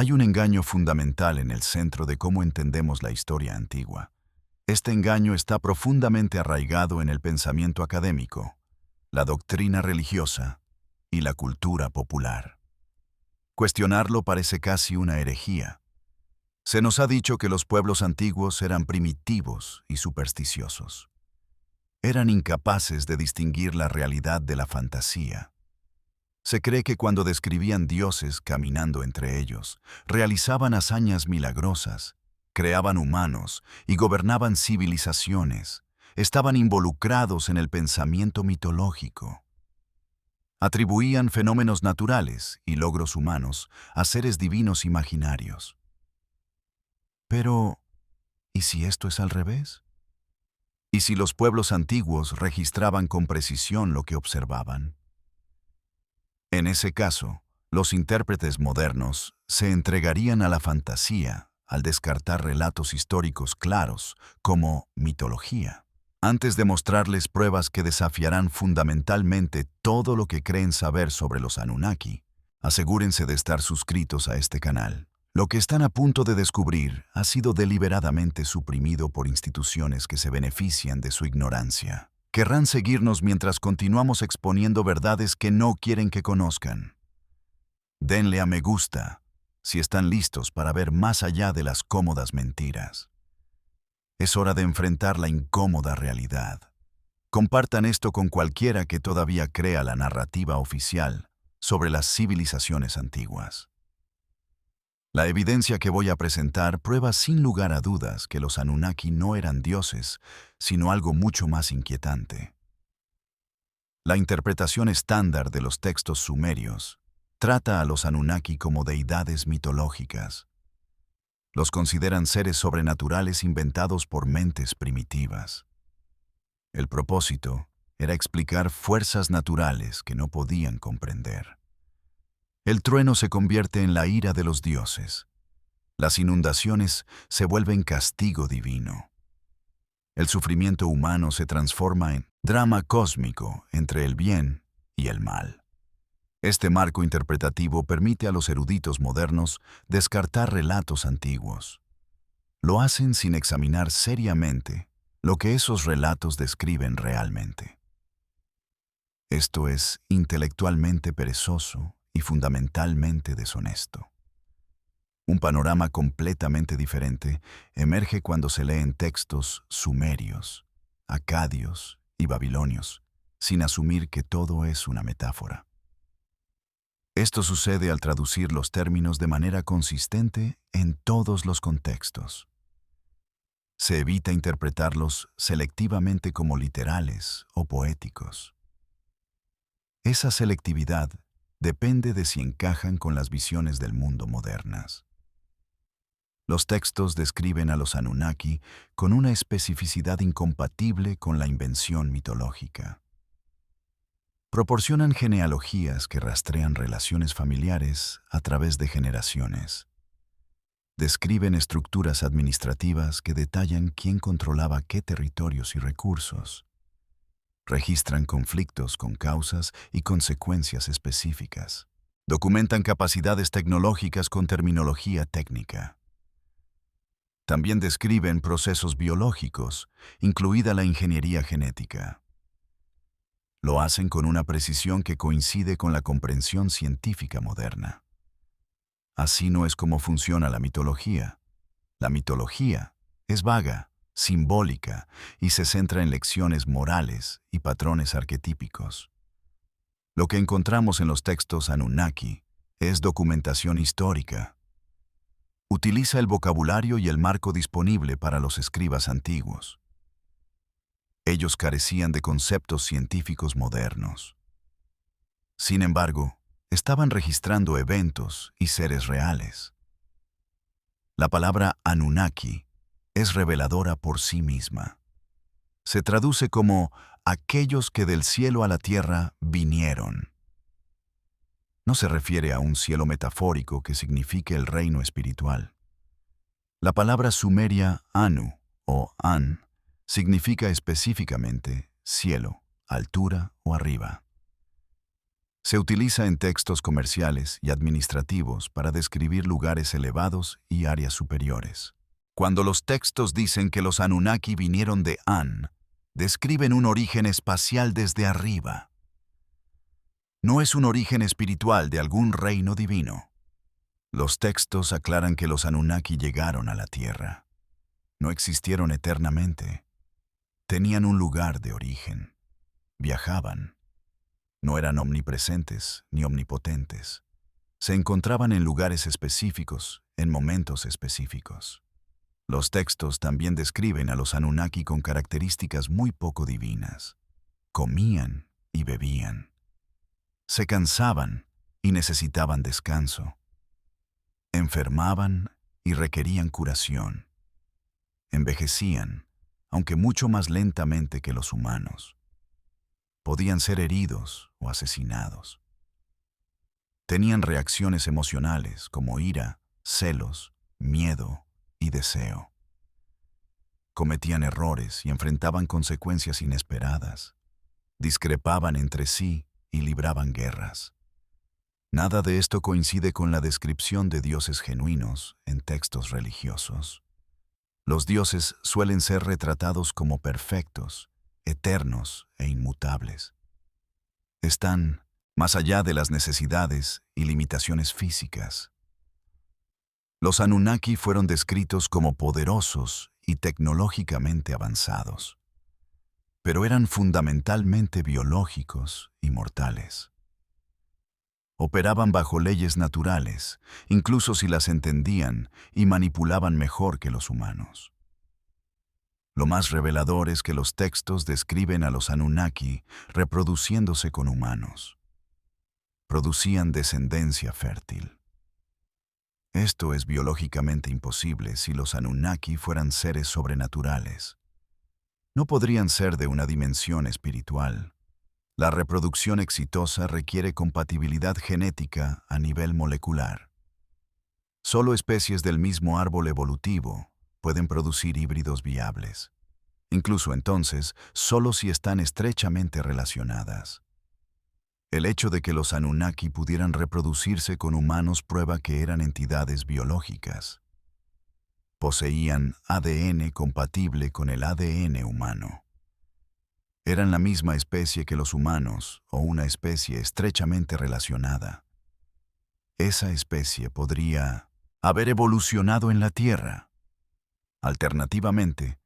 Hay un engaño fundamental en el centro de cómo entendemos la historia antigua. Este engaño está profundamente arraigado en el pensamiento académico, la doctrina religiosa y la cultura popular. Cuestionarlo parece casi una herejía. Se nos ha dicho que los pueblos antiguos eran primitivos y supersticiosos. Eran incapaces de distinguir la realidad de la fantasía. Se cree que cuando describían dioses caminando entre ellos, realizaban hazañas milagrosas, creaban humanos y gobernaban civilizaciones, estaban involucrados en el pensamiento mitológico. Atribuían fenómenos naturales y logros humanos a seres divinos imaginarios. Pero, ¿y si esto es al revés? ¿Y si los pueblos antiguos registraban con precisión lo que observaban? En ese caso, los intérpretes modernos se entregarían a la fantasía al descartar relatos históricos claros como mitología. Antes de mostrarles pruebas que desafiarán fundamentalmente todo lo que creen saber sobre los Anunnaki, asegúrense de estar suscritos a este canal. Lo que están a punto de descubrir ha sido deliberadamente suprimido por instituciones que se benefician de su ignorancia. Querrán seguirnos mientras continuamos exponiendo verdades que no quieren que conozcan. Denle a me gusta si están listos para ver más allá de las cómodas mentiras. Es hora de enfrentar la incómoda realidad. Compartan esto con cualquiera que todavía crea la narrativa oficial sobre las civilizaciones antiguas. La evidencia que voy a presentar prueba sin lugar a dudas que los Anunnaki no eran dioses, sino algo mucho más inquietante. La interpretación estándar de los textos sumerios trata a los Anunnaki como deidades mitológicas. Los consideran seres sobrenaturales inventados por mentes primitivas. El propósito era explicar fuerzas naturales que no podían comprender. El trueno se convierte en la ira de los dioses. Las inundaciones se vuelven castigo divino. El sufrimiento humano se transforma en drama cósmico entre el bien y el mal. Este marco interpretativo permite a los eruditos modernos descartar relatos antiguos. Lo hacen sin examinar seriamente lo que esos relatos describen realmente. Esto es intelectualmente perezoso y fundamentalmente deshonesto. Un panorama completamente diferente emerge cuando se leen textos sumerios, acadios y babilonios, sin asumir que todo es una metáfora. Esto sucede al traducir los términos de manera consistente en todos los contextos. Se evita interpretarlos selectivamente como literales o poéticos. Esa selectividad depende de si encajan con las visiones del mundo modernas. Los textos describen a los Anunnaki con una especificidad incompatible con la invención mitológica. Proporcionan genealogías que rastrean relaciones familiares a través de generaciones. Describen estructuras administrativas que detallan quién controlaba qué territorios y recursos. Registran conflictos con causas y consecuencias específicas. Documentan capacidades tecnológicas con terminología técnica. También describen procesos biológicos, incluida la ingeniería genética. Lo hacen con una precisión que coincide con la comprensión científica moderna. Así no es como funciona la mitología. La mitología es vaga, simbólica y se centra en lecciones morales y patrones arquetípicos. Lo que encontramos en los textos Anunnaki es documentación histórica. Utiliza el vocabulario y el marco disponible para los escribas antiguos. Ellos carecían de conceptos científicos modernos. Sin embargo, estaban registrando eventos y seres reales. La palabra Anunnaki es reveladora por sí misma. Se traduce como aquellos que del cielo a la tierra vinieron. No se refiere a un cielo metafórico que signifique el reino espiritual. La palabra sumeria Anu o An significa específicamente cielo, altura o arriba. Se utiliza en textos comerciales y administrativos para describir lugares elevados y áreas superiores. Cuando los textos dicen que los Anunnaki vinieron de An, describen un origen espacial desde arriba. No es un origen espiritual de algún reino divino. Los textos aclaran que los Anunnaki llegaron a la Tierra. No existieron eternamente. Tenían un lugar de origen. Viajaban. No eran omnipresentes ni omnipotentes. Se encontraban en lugares específicos, en momentos específicos. Los textos también describen a los Anunnaki con características muy poco divinas. Comían y bebían. Se cansaban y necesitaban descanso. Enfermaban y requerían curación. Envejecían, aunque mucho más lentamente que los humanos. Podían ser heridos o asesinados. Tenían reacciones emocionales como ira, celos, miedo y deseo. Cometían errores y enfrentaban consecuencias inesperadas. Discrepaban entre sí y libraban guerras. Nada de esto coincide con la descripción de dioses genuinos en textos religiosos. Los dioses suelen ser retratados como perfectos, eternos e inmutables. Están más allá de las necesidades y limitaciones físicas. Los Anunnaki fueron descritos como poderosos y tecnológicamente avanzados, pero eran fundamentalmente biológicos y mortales. Operaban bajo leyes naturales, incluso si las entendían, y manipulaban mejor que los humanos. Lo más revelador es que los textos describen a los Anunnaki reproduciéndose con humanos. Producían descendencia fértil. Esto es biológicamente imposible si los Anunnaki fueran seres sobrenaturales. No podrían ser de una dimensión espiritual. La reproducción exitosa requiere compatibilidad genética a nivel molecular. Solo especies del mismo árbol evolutivo pueden producir híbridos viables. Incluso entonces, solo si están estrechamente relacionadas. El hecho de que los Anunnaki pudieran reproducirse con humanos prueba que eran entidades biológicas. Poseían ADN compatible con el ADN humano. Eran la misma especie que los humanos o una especie estrechamente relacionada. Esa especie podría haber evolucionado en la Tierra. Alternativamente,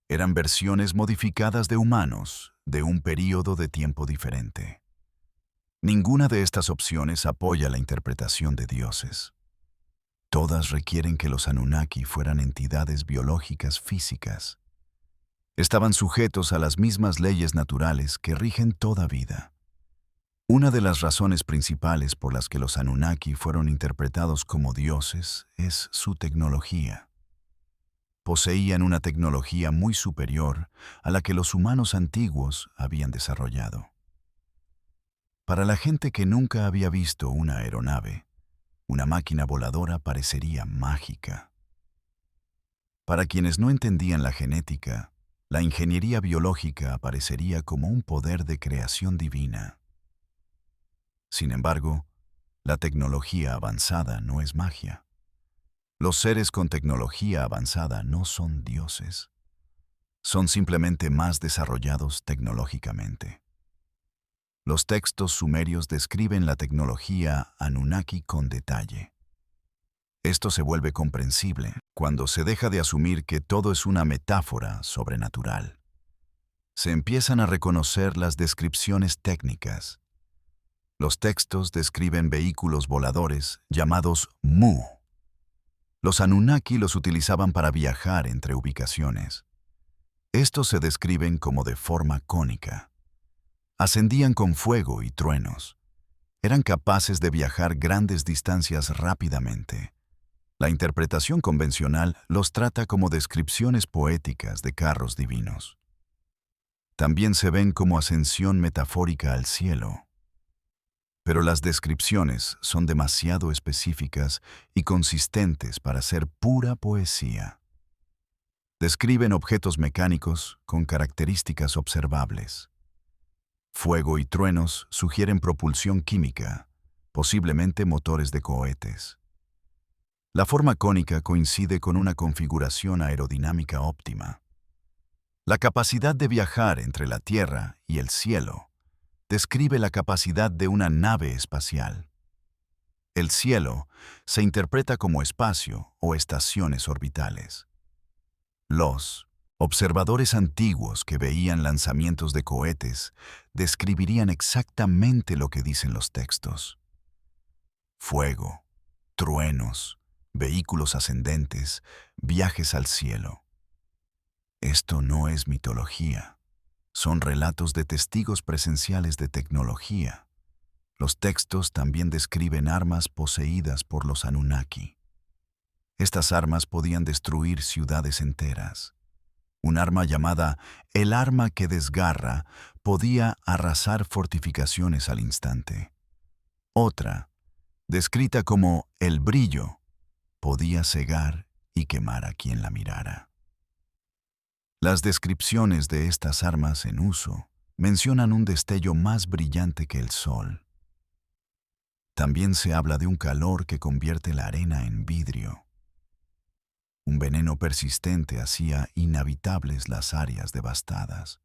eran versiones modificadas de humanos de un período de tiempo diferente. Ninguna de estas opciones apoya la interpretación de dioses. Todas requieren que los Anunnaki fueran entidades biológicas físicas. Estaban sujetos a las mismas leyes naturales que rigen toda vida. Una de las razones principales por las que los Anunnaki fueron interpretados como dioses es su tecnología. Poseían una tecnología muy superior a la que los humanos antiguos habían desarrollado. Para la gente que nunca había visto una aeronave, una máquina voladora parecería mágica. Para quienes no entendían la genética, la ingeniería biológica aparecería como un poder de creación divina. Sin embargo, la tecnología avanzada no es magia. Los seres con tecnología avanzada no son dioses. Son simplemente más desarrollados tecnológicamente. Los textos sumerios describen la tecnología Anunnaki con detalle. Esto se vuelve comprensible cuando se deja de asumir que todo es una metáfora sobrenatural. Se empiezan a reconocer las descripciones técnicas. Los textos describen vehículos voladores llamados Mu. Los Anunnaki los utilizaban para viajar entre ubicaciones. Estos se describen como de forma cónica. Ascendían con fuego y truenos. Eran capaces de viajar grandes distancias rápidamente. La interpretación convencional los trata como descripciones poéticas de carros divinos. También se ven como ascensión metafórica al cielo. Pero las descripciones son demasiado específicas y consistentes para ser pura poesía. Describen objetos mecánicos con características observables. Fuego y truenos sugieren propulsión química, posiblemente motores de cohetes. La forma cónica coincide con una configuración aerodinámica óptima. La capacidad de viajar entre la Tierra y el cielo describe la capacidad de una nave espacial. El cielo se interpreta como espacio o estaciones orbitales. Los observadores antiguos que veían lanzamientos de cohetes describirían exactamente lo que dicen los textos. Fuego, truenos, vehículos ascendentes, viajes al cielo. Esto no es mitología. Son relatos de testigos presenciales de tecnología. Los textos también describen armas poseídas por los Anunnaki. Estas armas podían destruir ciudades enteras. Un arma llamada el arma que desgarra podía arrasar fortificaciones al instante. Otra, descrita como el brillo, podía cegar y quemar a quien la mirara. Las descripciones de estas armas en uso mencionan un destello más brillante que el sol. También se habla de un calor que convierte la arena en vidrio. Un veneno persistente hacía inhabitables las áreas devastadas.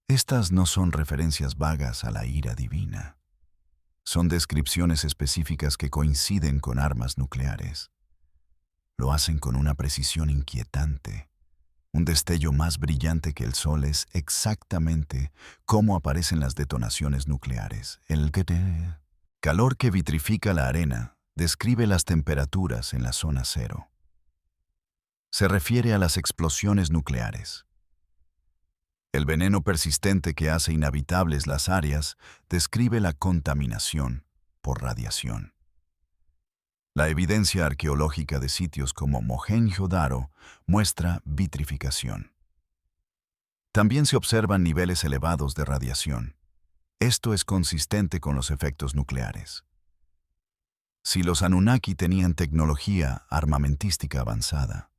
Estas no son referencias vagas a la ira divina. Son descripciones específicas que coinciden con armas nucleares. Lo hacen con una precisión inquietante. Un destello más brillante que el sol es exactamente cómo aparecen las detonaciones nucleares. El calor que vitrifica la arena describe las temperaturas en la zona cero. Se refiere a las explosiones nucleares. El veneno persistente que hace inhabitables las áreas describe la contaminación por radiación. La evidencia arqueológica de sitios como Mohenjo-Daro muestra vitrificación. También se observan niveles elevados de radiación. Esto es consistente con los efectos nucleares. Si los Anunnaki tenían tecnología armamentística avanzada,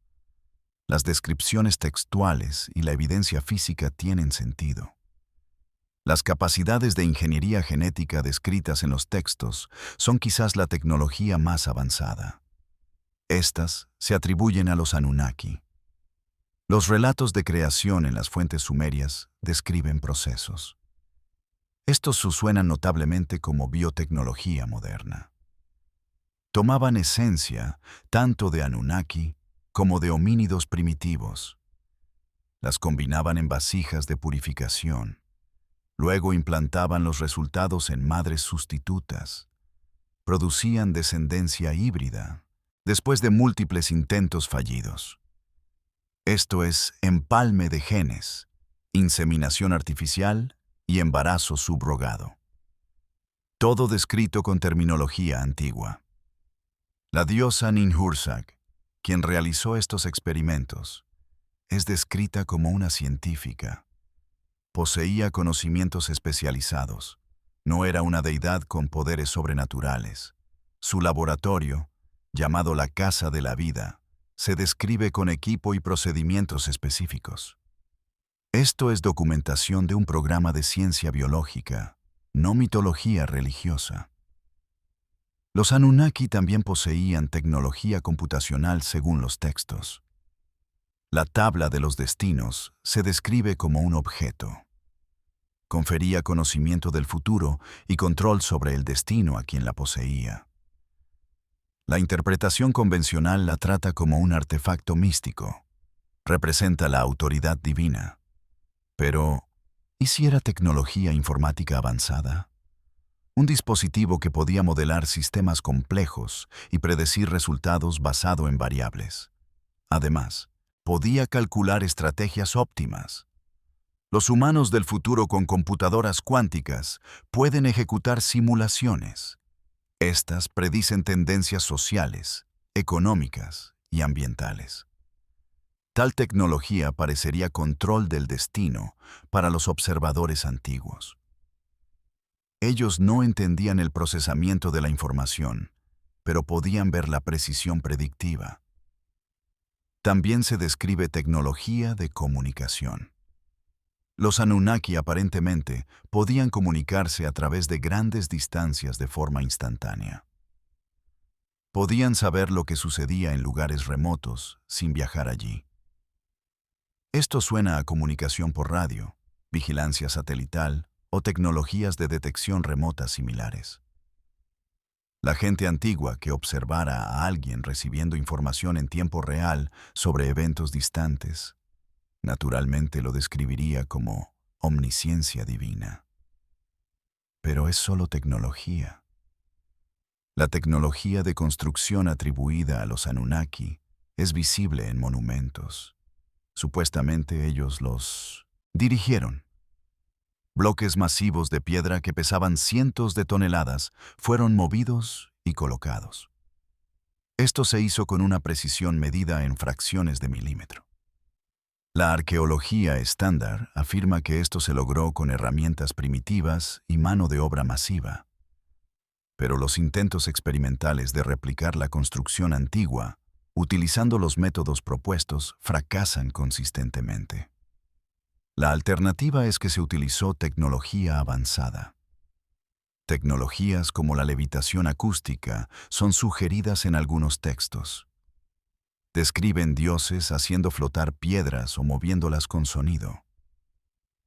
las descripciones textuales y la evidencia física tienen sentido. Las capacidades de ingeniería genética descritas en los textos son quizás la tecnología más avanzada. Estas se atribuyen a los Anunnaki. Los relatos de creación en las fuentes sumerias describen procesos. Estos suenan notablemente como biotecnología moderna. Tomaban esencia tanto de Anunnaki como de homínidos primitivos. Las combinaban en vasijas de purificación. Luego implantaban los resultados en madres sustitutas. Producían descendencia híbrida, después de múltiples intentos fallidos. Esto es empalme de genes, inseminación artificial y embarazo subrogado. Todo descrito con terminología antigua. La diosa Ninhursag, quien realizó estos experimentos, es descrita como una científica. Poseía conocimientos especializados. No era una deidad con poderes sobrenaturales. Su laboratorio, llamado la Casa de la Vida, se describe con equipo y procedimientos específicos. Esto es documentación de un programa de ciencia biológica, no mitología religiosa. Los Anunnaki también poseían tecnología computacional según los textos. La tabla de los destinos se describe como un objeto. Confería conocimiento del futuro y control sobre el destino a quien la poseía. La interpretación convencional la trata como un artefacto místico. Representa la autoridad divina. Pero, ¿y si era tecnología informática avanzada? Un dispositivo que podía modelar sistemas complejos y predecir resultados basado en variables. Además, podía calcular estrategias óptimas. Los humanos del futuro con computadoras cuánticas pueden ejecutar simulaciones. Estas predicen tendencias sociales, económicas y ambientales. Tal tecnología parecería control del destino para los observadores antiguos. Ellos no entendían el procesamiento de la información, pero podían ver la precisión predictiva. También se describe tecnología de comunicación. Los Anunnaki aparentemente podían comunicarse a través de grandes distancias de forma instantánea. Podían saber lo que sucedía en lugares remotos sin viajar allí. Esto suena a comunicación por radio, vigilancia satelital o tecnologías de detección remota similares. La gente antigua que observara a alguien recibiendo información en tiempo real sobre eventos distantes, naturalmente lo describiría como omnisciencia divina. Pero es solo tecnología. La tecnología de construcción atribuida a los Anunnaki es visible en monumentos. Supuestamente ellos los dirigieron. Bloques masivos de piedra que pesaban cientos de toneladas fueron movidos y colocados. Esto se hizo con una precisión medida en fracciones de milímetro. La arqueología estándar afirma que esto se logró con herramientas primitivas y mano de obra masiva. Pero los intentos experimentales de replicar la construcción antigua, utilizando los métodos propuestos, fracasan consistentemente. La alternativa es que se utilizó tecnología avanzada. Tecnologías como la levitación acústica son sugeridas en algunos textos. Describen dioses haciendo flotar piedras o moviéndolas con sonido.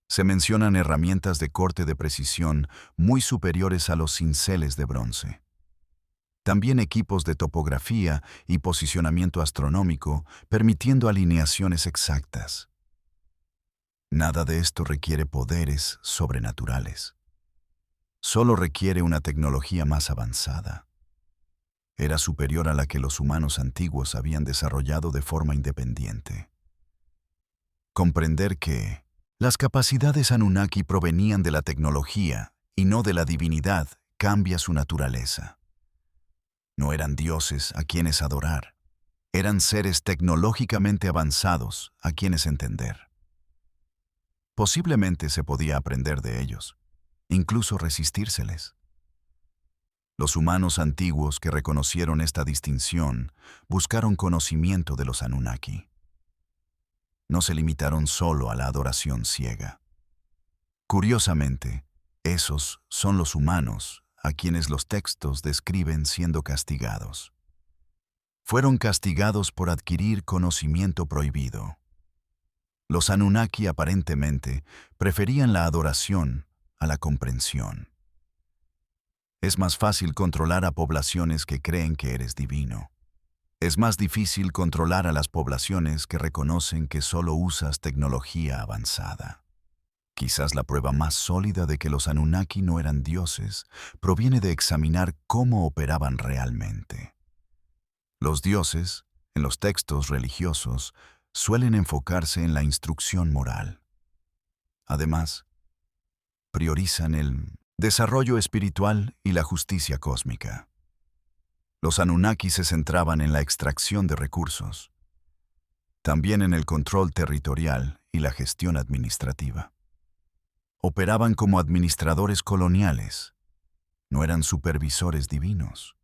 Se mencionan herramientas de corte de precisión muy superiores a los cinceles de bronce. También equipos de topografía y posicionamiento astronómico permitiendo alineaciones exactas. Nada de esto requiere poderes sobrenaturales. Solo requiere una tecnología más avanzada. Era superior a la que los humanos antiguos habían desarrollado de forma independiente. Comprender que las capacidades Anunnaki provenían de la tecnología y no de la divinidad cambia su naturaleza. No eran dioses a quienes adorar, eran seres tecnológicamente avanzados a quienes entender. Posiblemente se podía aprender de ellos, incluso resistírseles. Los humanos antiguos que reconocieron esta distinción buscaron conocimiento de los Anunnaki. No se limitaron solo a la adoración ciega. Curiosamente, esos son los humanos a quienes los textos describen siendo castigados. Fueron castigados por adquirir conocimiento prohibido. Los Anunnaki aparentemente preferían la adoración a la comprensión. Es más fácil controlar a poblaciones que creen que eres divino. Es más difícil controlar a las poblaciones que reconocen que solo usas tecnología avanzada. Quizás la prueba más sólida de que los Anunnaki no eran dioses proviene de examinar cómo operaban realmente. Los dioses, en los textos religiosos, suelen enfocarse en la instrucción moral. Además, priorizan el desarrollo espiritual y la justicia cósmica. Los Anunnaki se centraban en la extracción de recursos, también en el control territorial y la gestión administrativa. Operaban como administradores coloniales, no eran supervisores divinos.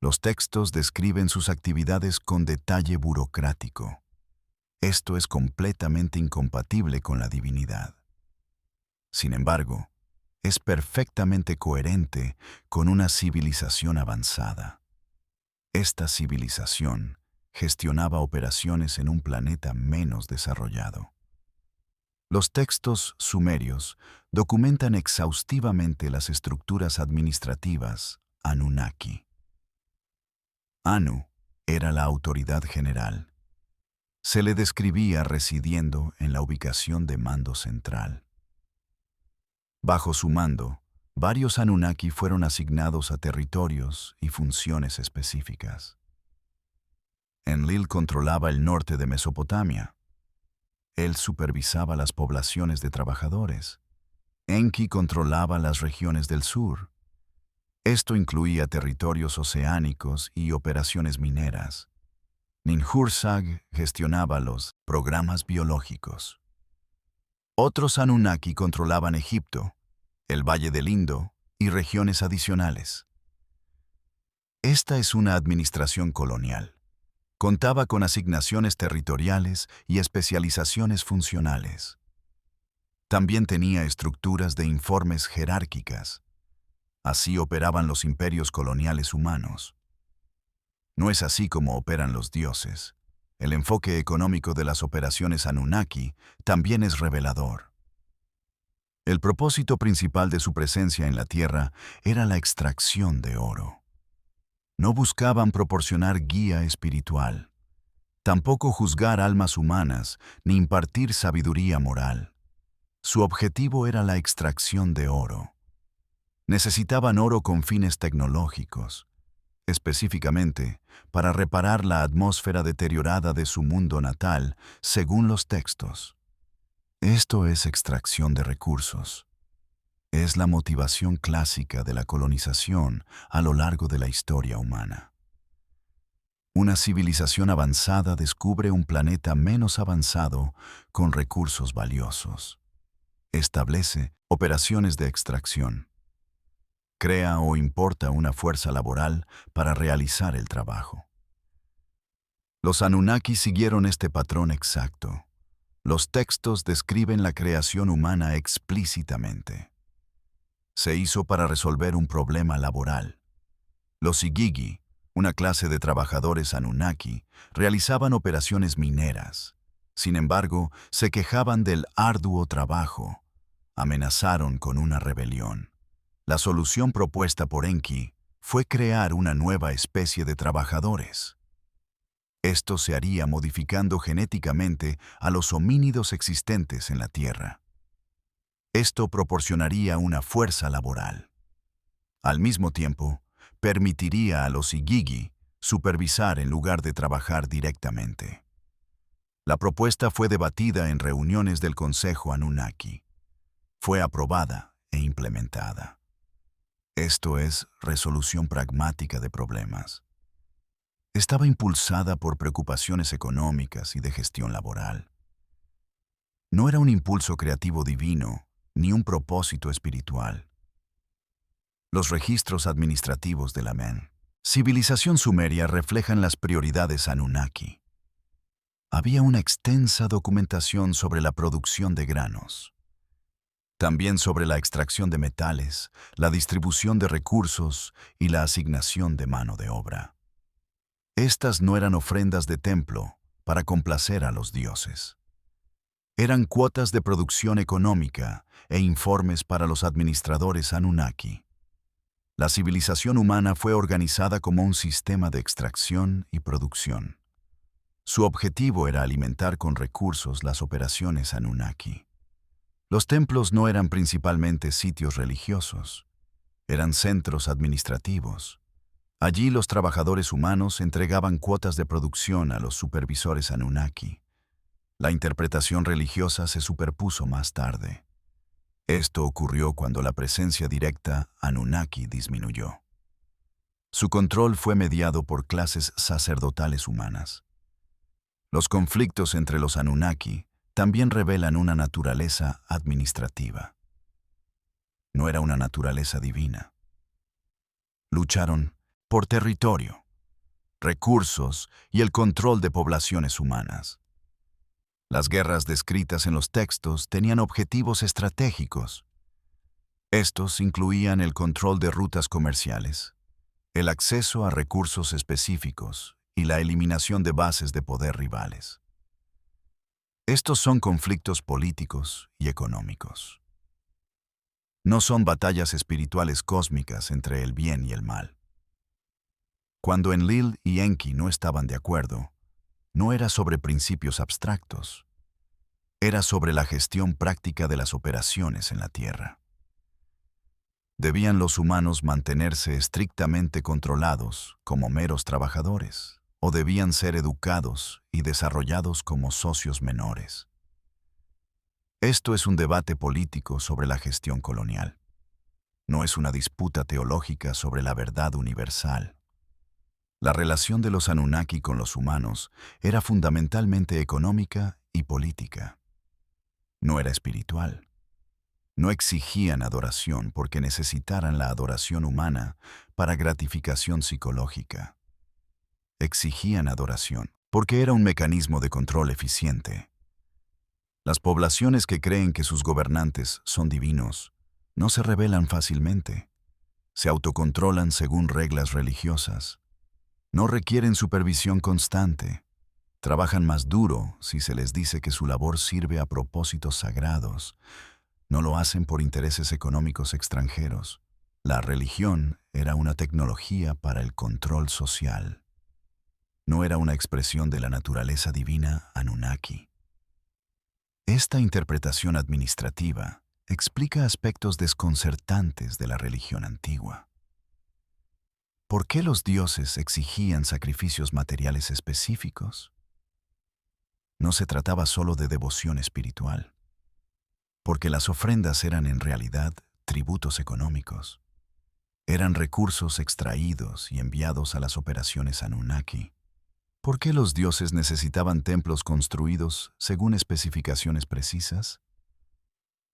Los textos describen sus actividades con detalle burocrático. Esto es completamente incompatible con la divinidad. Sin embargo, es perfectamente coherente con una civilización avanzada. Esta civilización gestionaba operaciones en un planeta menos desarrollado. Los textos sumerios documentan exhaustivamente las estructuras administrativas Anunnaki. Anu era la autoridad general. Se le describía residiendo en la ubicación de mando central. Bajo su mando, varios Anunnaki fueron asignados a territorios y funciones específicas. Enlil controlaba el norte de Mesopotamia. Él supervisaba las poblaciones de trabajadores. Enki controlaba las regiones del sur. Esto incluía territorios oceánicos y operaciones mineras. Ninhursag gestionaba los programas biológicos. Otros Anunnaki controlaban Egipto, el Valle del Indo y regiones adicionales. Esta es una administración colonial. Contaba con asignaciones territoriales y especializaciones funcionales. También tenía estructuras de informes jerárquicas. Así operaban los imperios coloniales humanos. No es así como operan los dioses. El enfoque económico de las operaciones Anunnaki también es revelador. El propósito principal de su presencia en la Tierra era la extracción de oro. No buscaban proporcionar guía espiritual, tampoco juzgar almas humanas ni impartir sabiduría moral. Su objetivo era la extracción de oro. Necesitaban oro con fines tecnológicos, específicamente para reparar la atmósfera deteriorada de su mundo natal, según los textos. Esto es extracción de recursos. Es la motivación clásica de la colonización a lo largo de la historia humana. Una civilización avanzada descubre un planeta menos avanzado con recursos valiosos. Establece operaciones de extracción. Crea o importa una fuerza laboral para realizar el trabajo. Los Anunnaki siguieron este patrón exacto. Los textos describen la creación humana explícitamente. Se hizo para resolver un problema laboral. Los Igigi, una clase de trabajadores Anunnaki, realizaban operaciones mineras. Sin embargo, se quejaban del arduo trabajo. Amenazaron con una rebelión. La solución propuesta por Enki fue crear una nueva especie de trabajadores. Esto se haría modificando genéticamente a los homínidos existentes en la Tierra. Esto proporcionaría una fuerza laboral. Al mismo tiempo, permitiría a los Igigi supervisar en lugar de trabajar directamente. La propuesta fue debatida en reuniones del Consejo Anunnaki. Fue aprobada e implementada. Esto es resolución pragmática de problemas. Estaba impulsada por preocupaciones económicas y de gestión laboral. No era un impulso creativo divino ni un propósito espiritual. Los registros administrativos de la civilización sumeria reflejan las prioridades Anunnaki. Había una extensa documentación sobre la producción de granos. También sobre la extracción de metales, la distribución de recursos y la asignación de mano de obra. Estas no eran ofrendas de templo para complacer a los dioses. Eran cuotas de producción económica e informes para los administradores Anunnaki. La civilización humana fue organizada como un sistema de extracción y producción. Su objetivo era alimentar con recursos las operaciones Anunnaki. Los templos no eran principalmente sitios religiosos, eran centros administrativos. Allí los trabajadores humanos entregaban cuotas de producción a los supervisores Anunnaki. La interpretación religiosa se superpuso más tarde. Esto ocurrió cuando la presencia directa Anunnaki disminuyó. Su control fue mediado por clases sacerdotales humanas. Los conflictos entre los Anunnaki también revelan una naturaleza administrativa. No era una naturaleza divina. Lucharon por territorio, recursos y el control de poblaciones humanas. Las guerras descritas en los textos tenían objetivos estratégicos. Estos incluían el control de rutas comerciales, el acceso a recursos específicos y la eliminación de bases de poder rivales. Estos son conflictos políticos y económicos. No son batallas espirituales cósmicas entre el bien y el mal. Cuando Enlil y Enki no estaban de acuerdo, no era sobre principios abstractos. Era sobre la gestión práctica de las operaciones en la Tierra. ¿Debían los humanos mantenerse estrictamente controlados como meros trabajadores, o debían ser educados y desarrollados como socios menores? Esto es un debate político sobre la gestión colonial. No es una disputa teológica sobre la verdad universal. La relación de los Anunnaki con los humanos era fundamentalmente económica y política. No era espiritual. No exigían adoración porque necesitaran la adoración humana para gratificación psicológica. Exigían adoración porque era un mecanismo de control eficiente. Las poblaciones que creen que sus gobernantes son divinos no se rebelan fácilmente. Se autocontrolan según reglas religiosas. No requieren supervisión constante. Trabajan más duro si se les dice que su labor sirve a propósitos sagrados. No lo hacen por intereses económicos extranjeros. La religión era una tecnología para el control social. No era una expresión de la naturaleza divina Anunnaki. Esta interpretación administrativa explica aspectos desconcertantes de la religión antigua. ¿Por qué los dioses exigían sacrificios materiales específicos? No se trataba solo de devoción espiritual, porque las ofrendas eran en realidad tributos económicos. Eran recursos extraídos y enviados a las operaciones Anunnaki. ¿Por qué los dioses necesitaban templos construidos según especificaciones precisas?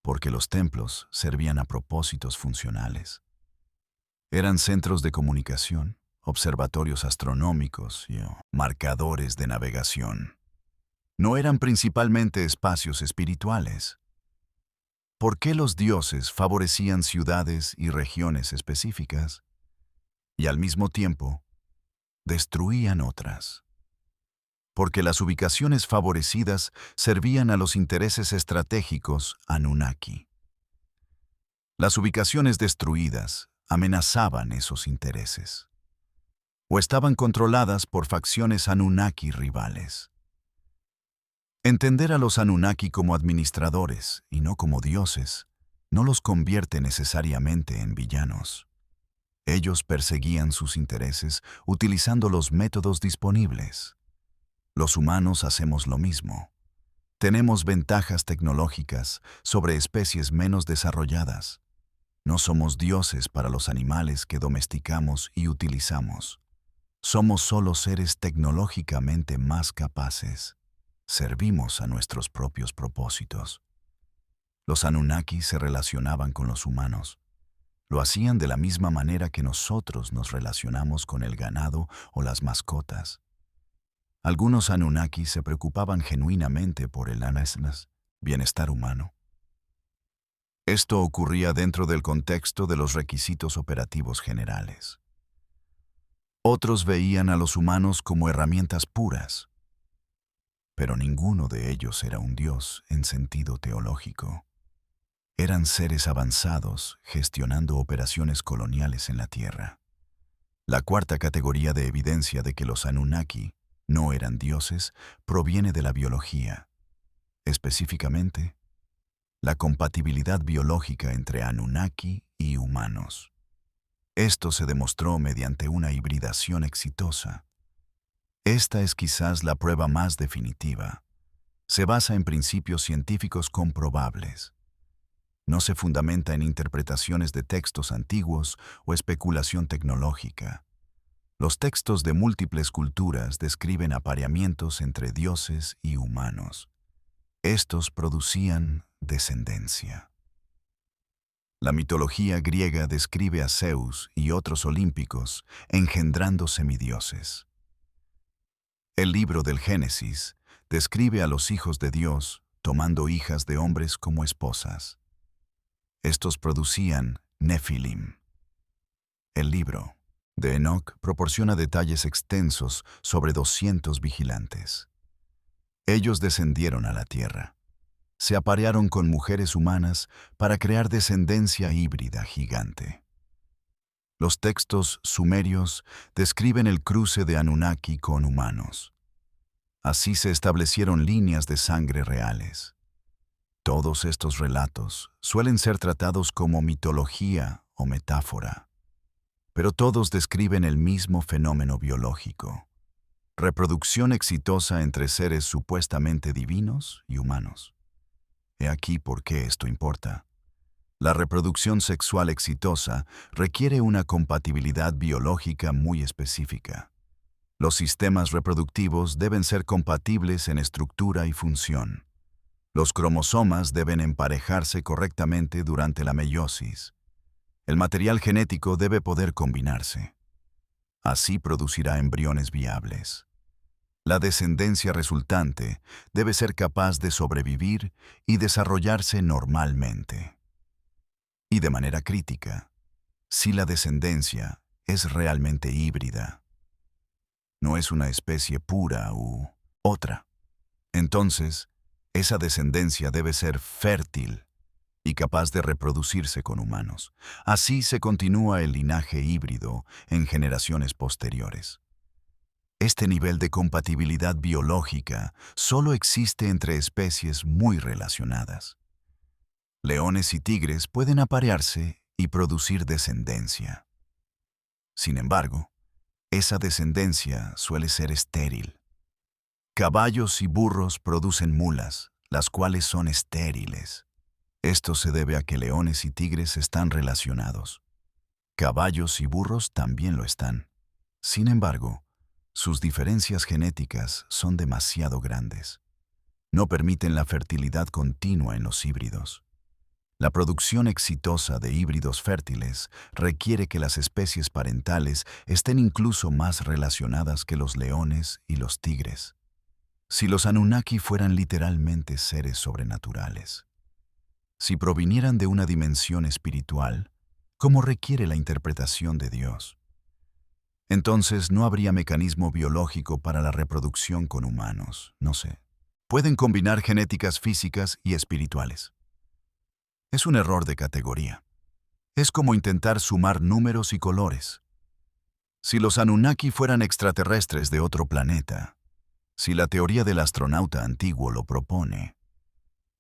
Porque los templos servían a propósitos funcionales. Eran centros de comunicación, observatorios astronómicos y marcadores de navegación. No eran principalmente espacios espirituales. ¿Por qué los dioses favorecían ciudades y regiones específicas y al mismo tiempo destruían otras? Porque las ubicaciones favorecidas servían a los intereses estratégicos Anunnaki. Las ubicaciones destruidas amenazaban esos intereses, o estaban controladas por facciones Anunnaki rivales. Entender a los Anunnaki como administradores y no como dioses no los convierte necesariamente en villanos. Ellos perseguían sus intereses utilizando los métodos disponibles. Los humanos hacemos lo mismo. Tenemos ventajas tecnológicas sobre especies menos desarrolladas. No somos dioses para los animales que domesticamos y utilizamos. Somos solo seres tecnológicamente más capaces. Servimos a nuestros propios propósitos. Los Anunnaki se relacionaban con los humanos. Lo hacían de la misma manera que nosotros nos relacionamos con el ganado o las mascotas. Algunos Anunnaki se preocupaban genuinamente por el bienestar humano. Esto ocurría dentro del contexto de los requisitos operativos generales. Otros veían a los humanos como herramientas puras, pero ninguno de ellos era un dios en sentido teológico. Eran seres avanzados gestionando operaciones coloniales en la Tierra. La cuarta categoría de evidencia de que los Anunnaki no eran dioses proviene de la biología, específicamente, la compatibilidad biológica entre Anunnaki y humanos. Esto se demostró mediante una hibridación exitosa. Esta es quizás la prueba más definitiva. Se basa en principios científicos comprobables. No se fundamenta en interpretaciones de textos antiguos o especulación tecnológica. Los textos de múltiples culturas describen apareamientos entre dioses y humanos. Estos producían descendencia. La mitología griega describe a Zeus y otros olímpicos engendrando semidioses. El libro del Génesis describe a los hijos de Dios tomando hijas de hombres como esposas. Estos producían Nefilim. El libro de Enoc proporciona detalles extensos sobre 200 vigilantes. Ellos descendieron a la tierra. Se aparearon con mujeres humanas para crear descendencia híbrida gigante. Los textos sumerios describen el cruce de Anunnaki con humanos. Así se establecieron líneas de sangre reales. Todos estos relatos suelen ser tratados como mitología o metáfora, pero todos describen el mismo fenómeno biológico: reproducción exitosa entre seres supuestamente divinos y humanos. He aquí por qué esto importa. La reproducción sexual exitosa requiere una compatibilidad biológica muy específica. Los sistemas reproductivos deben ser compatibles en estructura y función. Los cromosomas deben emparejarse correctamente durante la meiosis. El material genético debe poder combinarse. Así producirá embriones viables. La descendencia resultante debe ser capaz de sobrevivir y desarrollarse normalmente. Y de manera crítica, si la descendencia es realmente híbrida, no es una especie pura u otra, entonces esa descendencia debe ser fértil y capaz de reproducirse con humanos. Así se continúa el linaje híbrido en generaciones posteriores. Este nivel de compatibilidad biológica solo existe entre especies muy relacionadas. Leones y tigres pueden aparearse y producir descendencia. Sin embargo, esa descendencia suele ser estéril. Caballos y burros producen mulas, las cuales son estériles. Esto se debe a que leones y tigres están relacionados. Caballos y burros también lo están. Sin embargo, sus diferencias genéticas son demasiado grandes. No permiten la fertilidad continua en los híbridos. La producción exitosa de híbridos fértiles requiere que las especies parentales estén incluso más relacionadas que los leones y los tigres. Si los Anunnaki fueran literalmente seres sobrenaturales, si provinieran de una dimensión espiritual, como requiere la interpretación de Dios, entonces no habría mecanismo biológico para la reproducción con humanos, no sé. Pueden combinar genéticas físicas y espirituales. Es un error de categoría. Es como intentar sumar números y colores. Si los Anunnaki fueran extraterrestres de otro planeta, si la teoría del astronauta antiguo lo propone,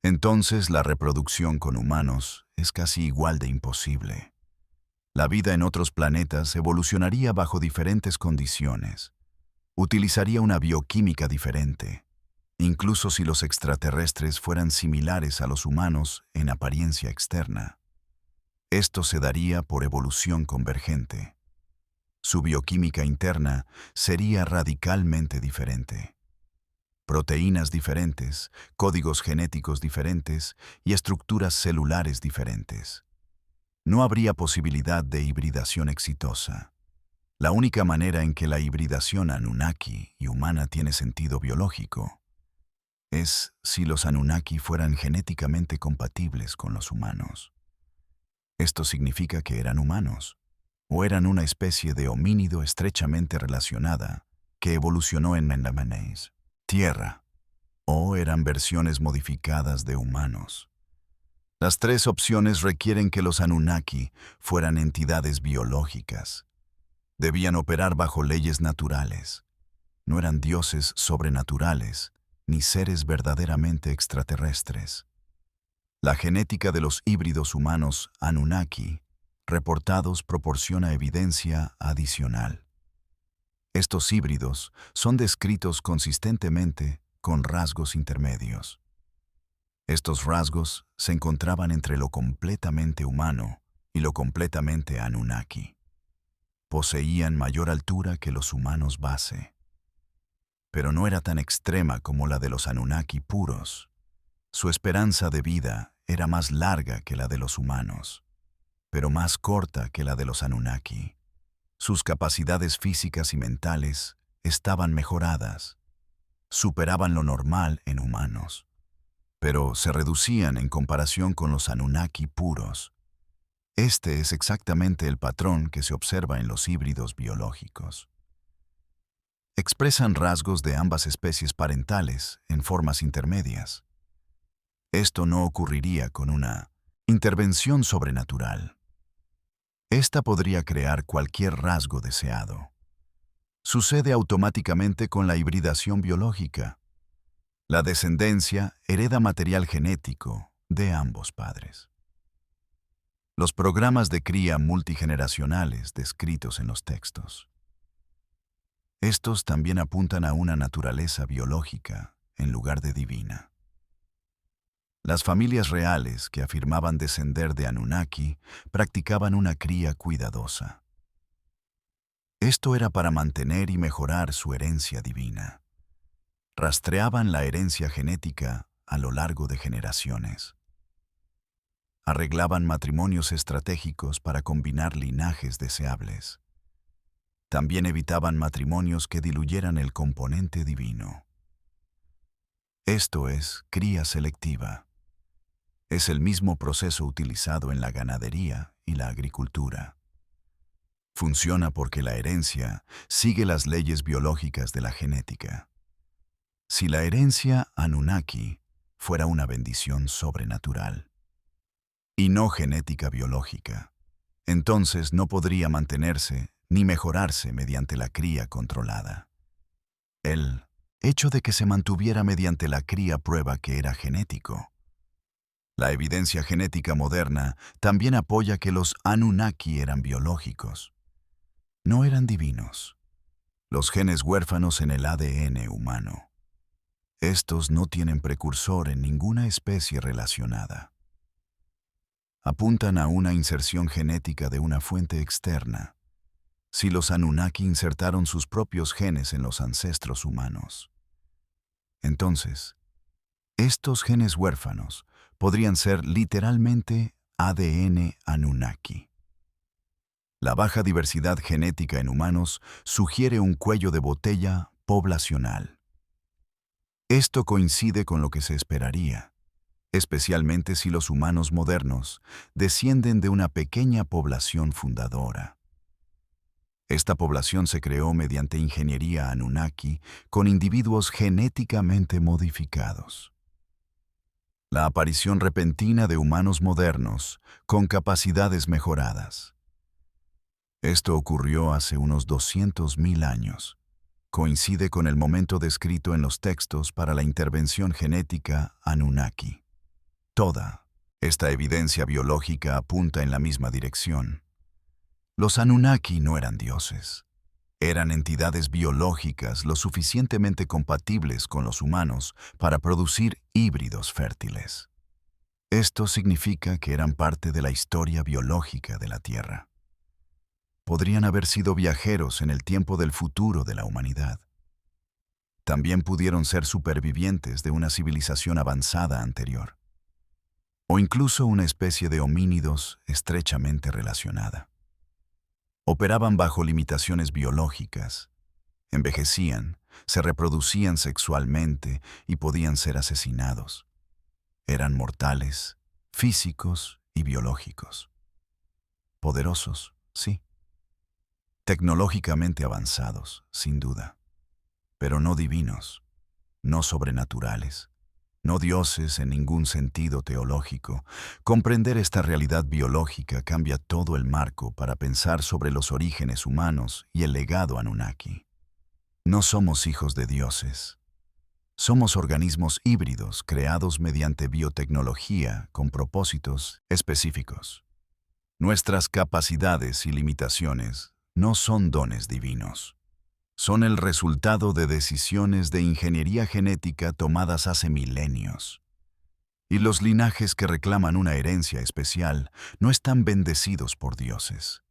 entonces la reproducción con humanos es casi igual de imposible. La vida en otros planetas evolucionaría bajo diferentes condiciones. Utilizaría una bioquímica diferente, incluso si los extraterrestres fueran similares a los humanos en apariencia externa. Esto se daría por evolución convergente. Su bioquímica interna sería radicalmente diferente. Proteínas diferentes, códigos genéticos diferentes y estructuras celulares diferentes. No habría posibilidad de hibridación exitosa. La única manera en que la hibridación Anunnaki y humana tiene sentido biológico es si los Anunnaki fueran genéticamente compatibles con los humanos. Esto significa que eran humanos, o eran una especie de homínido estrechamente relacionada que evolucionó en Mendamanes, Tierra, o eran versiones modificadas de humanos. Las tres opciones requieren que los Anunnaki fueran entidades biológicas. Debían operar bajo leyes naturales. No eran dioses sobrenaturales, ni seres verdaderamente extraterrestres. La genética de los híbridos humanos Anunnaki reportados proporciona evidencia adicional. Estos híbridos son descritos consistentemente con rasgos intermedios. Estos rasgos se encontraban entre lo completamente humano y lo completamente Anunnaki. Poseían mayor altura que los humanos base, pero no era tan extrema como la de los Anunnaki puros. Su esperanza de vida era más larga que la de los humanos, pero más corta que la de los Anunnaki. Sus capacidades físicas y mentales estaban mejoradas, superaban lo normal en humanos, pero se reducían en comparación con los Anunnaki puros. Este es exactamente el patrón que se observa en los híbridos biológicos. Expresan rasgos de ambas especies parentales en formas intermedias. Esto no ocurriría con una intervención sobrenatural. Esta podría crear cualquier rasgo deseado. Sucede automáticamente con la hibridación biológica. La descendencia hereda material genético de ambos padres. Los programas de cría multigeneracionales descritos en los textos. Estos también apuntan a una naturaleza biológica en lugar de divina. Las familias reales que afirmaban descender de Anunnaki practicaban una cría cuidadosa. Esto era para mantener y mejorar su herencia divina. Rastreaban la herencia genética a lo largo de generaciones. Arreglaban matrimonios estratégicos para combinar linajes deseables. También evitaban matrimonios que diluyeran el componente divino. Esto es cría selectiva. Es el mismo proceso utilizado en la ganadería y la agricultura. Funciona porque la herencia sigue las leyes biológicas de la genética. Si la herencia Anunnaki fuera una bendición sobrenatural y no genética biológica, entonces no podría mantenerse ni mejorarse mediante la cría controlada. El hecho de que se mantuviera mediante la cría prueba que era genético. La evidencia genética moderna también apoya que los Anunnaki eran biológicos. No eran divinos. Los genes huérfanos en el ADN humano. Estos no tienen precursor en ninguna especie relacionada. Apuntan a una inserción genética de una fuente externa. Si los Anunnaki insertaron sus propios genes en los ancestros humanos, entonces, estos genes huérfanos podrían ser literalmente ADN Anunnaki. La baja diversidad genética en humanos sugiere un cuello de botella poblacional. Esto coincide con lo que se esperaría, especialmente si los humanos modernos descienden de una pequeña población fundadora. Esta población se creó mediante ingeniería Anunnaki con individuos genéticamente modificados. La aparición repentina de humanos modernos con capacidades mejoradas. Esto ocurrió hace unos 200.000 años. Coincide con el momento descrito en los textos para la intervención genética Anunnaki. Toda esta evidencia biológica apunta en la misma dirección. Los Anunnaki no eran dioses. Eran entidades biológicas lo suficientemente compatibles con los humanos para producir híbridos fértiles. Esto significa que eran parte de la historia biológica de la Tierra. Podrían haber sido viajeros en el tiempo del futuro de la humanidad. También pudieron ser supervivientes de una civilización avanzada anterior, o incluso una especie de homínidos estrechamente relacionada. Operaban bajo limitaciones biológicas, envejecían, se reproducían sexualmente y podían ser asesinados. Eran mortales, físicos y biológicos. Poderosos, sí. Tecnológicamente avanzados, sin duda, pero no divinos, no sobrenaturales, no dioses en ningún sentido teológico. Comprender esta realidad biológica cambia todo el marco para pensar sobre los orígenes humanos y el legado Anunnaki. No somos hijos de dioses. Somos organismos híbridos creados mediante biotecnología con propósitos específicos. Nuestras capacidades y limitaciones no son dones divinos. Son el resultado de decisiones de ingeniería genética tomadas hace milenios. Y los linajes que reclaman una herencia especial no están bendecidos por dioses.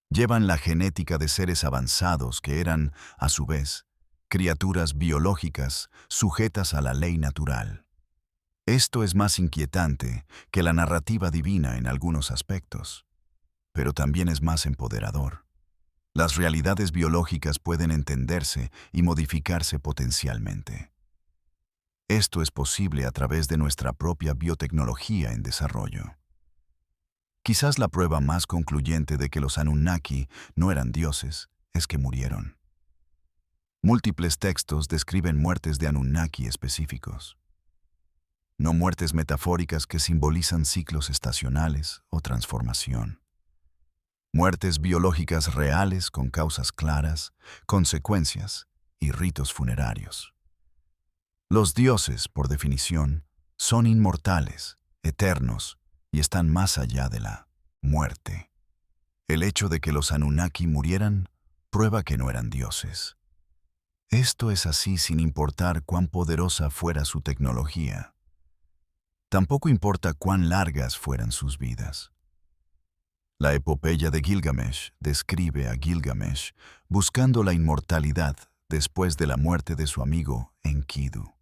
Llevan la genética de seres avanzados que eran, a su vez, criaturas biológicas sujetas a la ley natural. Esto es más inquietante que la narrativa divina en algunos aspectos, pero también es más empoderador. Las realidades biológicas pueden entenderse y modificarse potencialmente. Esto es posible a través de nuestra propia biotecnología en desarrollo. Quizás la prueba más concluyente de que los Anunnaki no eran dioses es que murieron. Múltiples textos describen muertes de Anunnaki específicos. No muertes metafóricas que simbolizan ciclos estacionales o transformación. Muertes biológicas reales con causas claras, consecuencias y ritos funerarios. Los dioses, por definición, son inmortales, eternos y están más allá de la muerte. El hecho de que los Anunnaki murieran prueba que no eran dioses. Esto es así sin importar cuán poderosa fuera su tecnología. Tampoco importa cuán largas fueran sus vidas. La epopeya de Gilgamesh describe a Gilgamesh buscando la inmortalidad después de la muerte de su amigo Enkidu.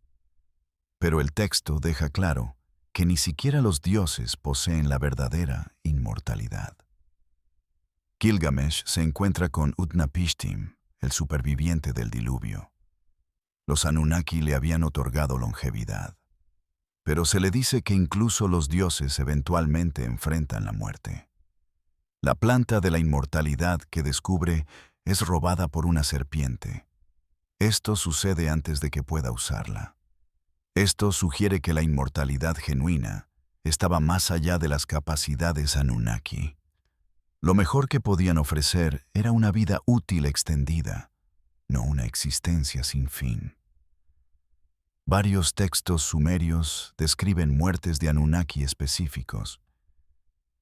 Pero el texto deja claro que ni siquiera los dioses poseen la verdadera inmortalidad. Gilgamesh se encuentra con Utnapishtim, el superviviente del diluvio. Los Anunnaki le habían otorgado longevidad, pero se le dice que incluso los dioses eventualmente enfrentan la muerte. La planta de la inmortalidad que descubre es robada por una serpiente. Esto sucede antes de que pueda usarla. Esto sugiere que la inmortalidad genuina estaba más allá de las capacidades Anunnaki. Lo mejor que podían ofrecer era una vida útil extendida, no una existencia sin fin. Varios textos sumerios describen muertes de Anunnaki específicos.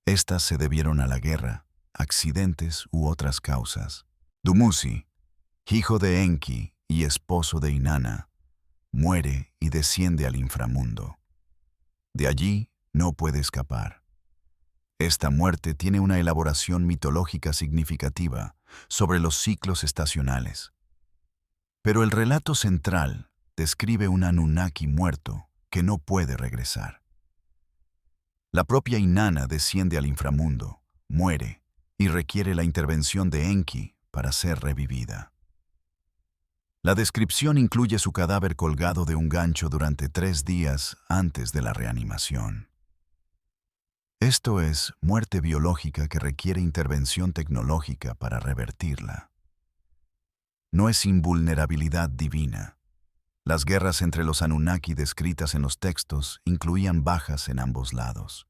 Estas se debieron a la guerra, accidentes u otras causas. Dumuzi, hijo de Enki y esposo de Inanna, muere y desciende al inframundo. De allí no puede escapar. Esta muerte tiene una elaboración mitológica significativa sobre los ciclos estacionales. Pero el relato central describe un Anunnaki muerto que no puede regresar. La propia Inanna desciende al inframundo, muere y requiere la intervención de Enki para ser revivida. La descripción incluye su cadáver colgado de un gancho durante 3 días antes de la reanimación. Esto es muerte biológica que requiere intervención tecnológica para revertirla. No es invulnerabilidad divina. Las guerras entre los Anunnaki descritas en los textos incluían bajas en ambos lados.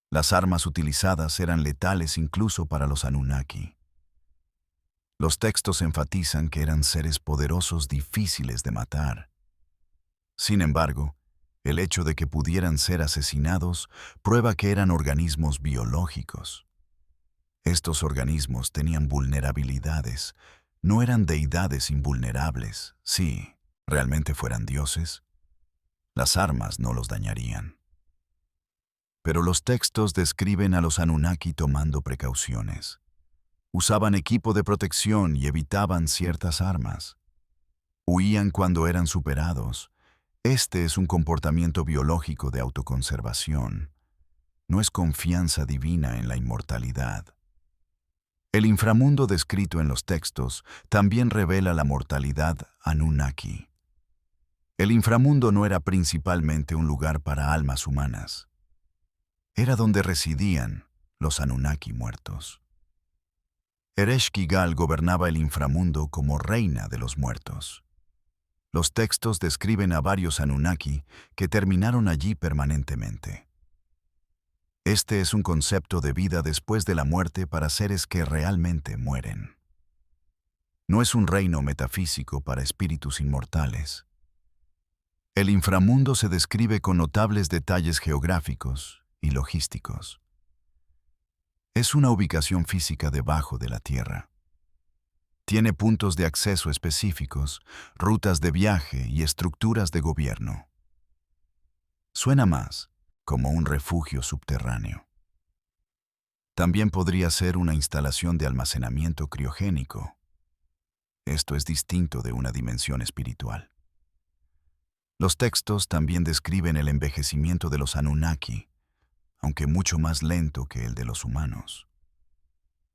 Las armas utilizadas eran letales incluso para los Anunnaki. Los textos enfatizan que eran seres poderosos difíciles de matar. Sin embargo, el hecho de que pudieran ser asesinados prueba que eran organismos biológicos. Estos organismos tenían vulnerabilidades, no eran deidades invulnerables. Si realmente fueran dioses, las armas no los dañarían. Pero los textos describen a los Anunnaki tomando precauciones. Usaban equipo de protección y evitaban ciertas armas. Huían cuando eran superados. Este es un comportamiento biológico de autoconservación. No es confianza divina en la inmortalidad. El inframundo descrito en los textos también revela la mortalidad Anunnaki. El inframundo no era principalmente un lugar para almas humanas. Era donde residían los Anunnaki muertos. Ereshkigal gobernaba el inframundo como reina de los muertos. Los textos describen a varios Anunnaki que terminaron allí permanentemente. Este es un concepto de vida después de la muerte para seres que realmente mueren. No es un reino metafísico para espíritus inmortales. El inframundo se describe con notables detalles geográficos y logísticos. Es una ubicación física debajo de la tierra. Tiene puntos de acceso específicos, rutas de viaje y estructuras de gobierno. Suena más como un refugio subterráneo. También podría ser una instalación de almacenamiento criogénico. Esto es distinto de una dimensión espiritual. Los textos también describen el envejecimiento de los Anunnaki, aunque mucho más lento que el de los humanos.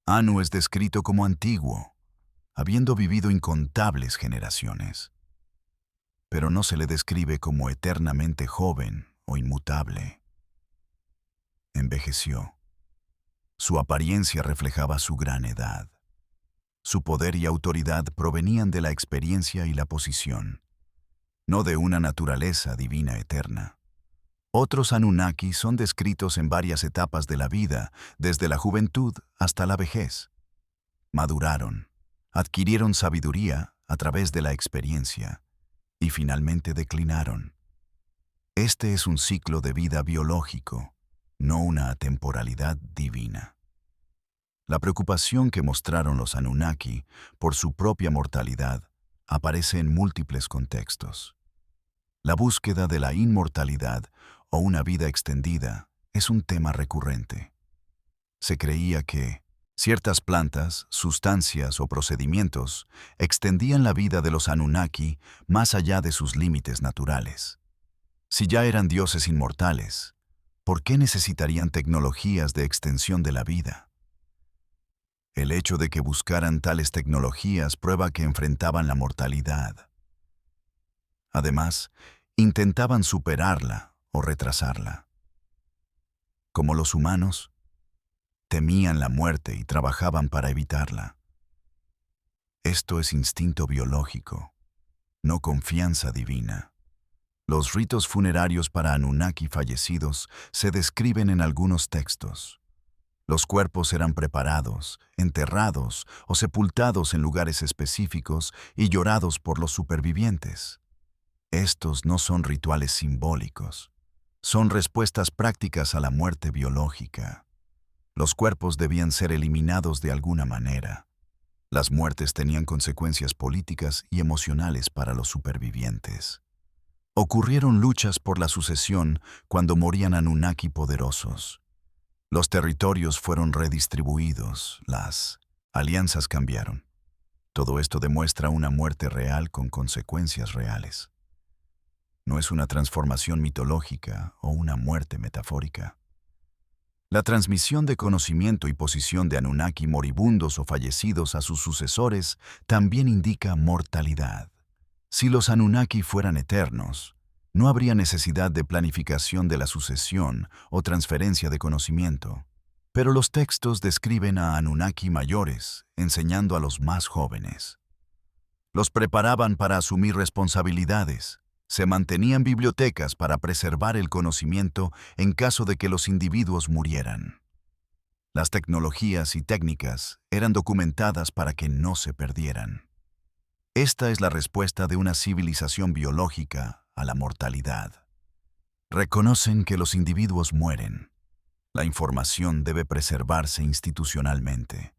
Anu es descrito como antiguo, habiendo vivido incontables generaciones. Pero no se le describe como eternamente joven o inmutable. Envejeció. Su apariencia reflejaba su gran edad. Su poder y autoridad provenían de la experiencia y la posición, no de una naturaleza divina eterna. Otros Anunnaki son descritos en varias etapas de la vida, desde la juventud hasta la vejez. Maduraron, adquirieron sabiduría a través de la experiencia y finalmente declinaron. Este es un ciclo de vida biológico, no una atemporalidad divina. La preocupación que mostraron los Anunnaki por su propia mortalidad aparece en múltiples contextos. La búsqueda de la inmortalidad o una vida extendida es un tema recurrente. Se creía que ciertas plantas, sustancias o procedimientos extendían la vida de los Anunnaki más allá de sus límites naturales. Si ya eran dioses inmortales, ¿por qué necesitarían tecnologías de extensión de la vida? El hecho de que buscaran tales tecnologías prueba que enfrentaban la mortalidad. Además, intentaban superarla o retrasarla. Como los humanos, temían la muerte y trabajaban para evitarla. Esto es instinto biológico, no confianza divina. Los ritos funerarios para Anunnaki fallecidos se describen en algunos textos. Los cuerpos eran preparados, enterrados o sepultados en lugares específicos y llorados por los supervivientes. Estos no son rituales simbólicos, son respuestas prácticas a la muerte biológica. Los cuerpos debían ser eliminados de alguna manera. Las muertes tenían consecuencias políticas y emocionales para los supervivientes. Ocurrieron luchas por la sucesión cuando morían Anunnaki poderosos. Los territorios fueron redistribuidos, las alianzas cambiaron. Todo esto demuestra una muerte real con consecuencias reales. No es una transformación mitológica o una muerte metafórica. La transmisión de conocimiento y posición de Anunnaki moribundos o fallecidos a sus sucesores también indica mortalidad. Si los Anunnaki fueran eternos, no habría necesidad de planificación de la sucesión o transferencia de conocimiento. Pero los textos describen a Anunnaki mayores, enseñando a los más jóvenes. Los preparaban para asumir responsabilidades. Se mantenían bibliotecas para preservar el conocimiento en caso de que los individuos murieran. Las tecnologías y técnicas eran documentadas para que no se perdieran. Esta es la respuesta de una civilización biológica a la mortalidad. Reconocen que los individuos mueren. La información debe preservarse institucionalmente.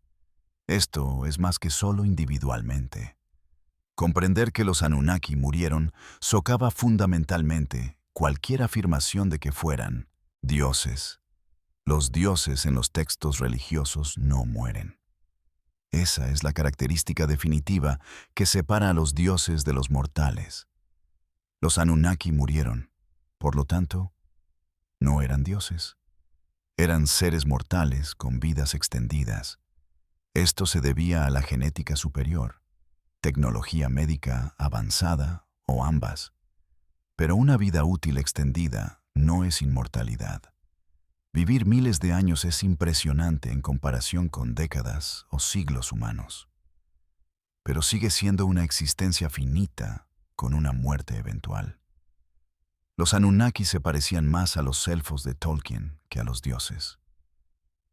Esto es más que solo individualmente. Comprender que los Anunnaki murieron socava fundamentalmente cualquier afirmación de que fueran dioses. Los dioses en los textos religiosos no mueren. Esa es la característica definitiva que separa a los dioses de los mortales. Los Anunnaki murieron, por lo tanto, no eran dioses. Eran seres mortales con vidas extendidas. Esto se debía a la genética superior, tecnología médica avanzada o ambas. Pero una vida útil extendida no es inmortalidad. Vivir miles de años es impresionante en comparación con décadas o siglos humanos. Pero sigue siendo una existencia finita con una muerte eventual. Los Anunnaki se parecían más a los elfos de Tolkien que a los dioses.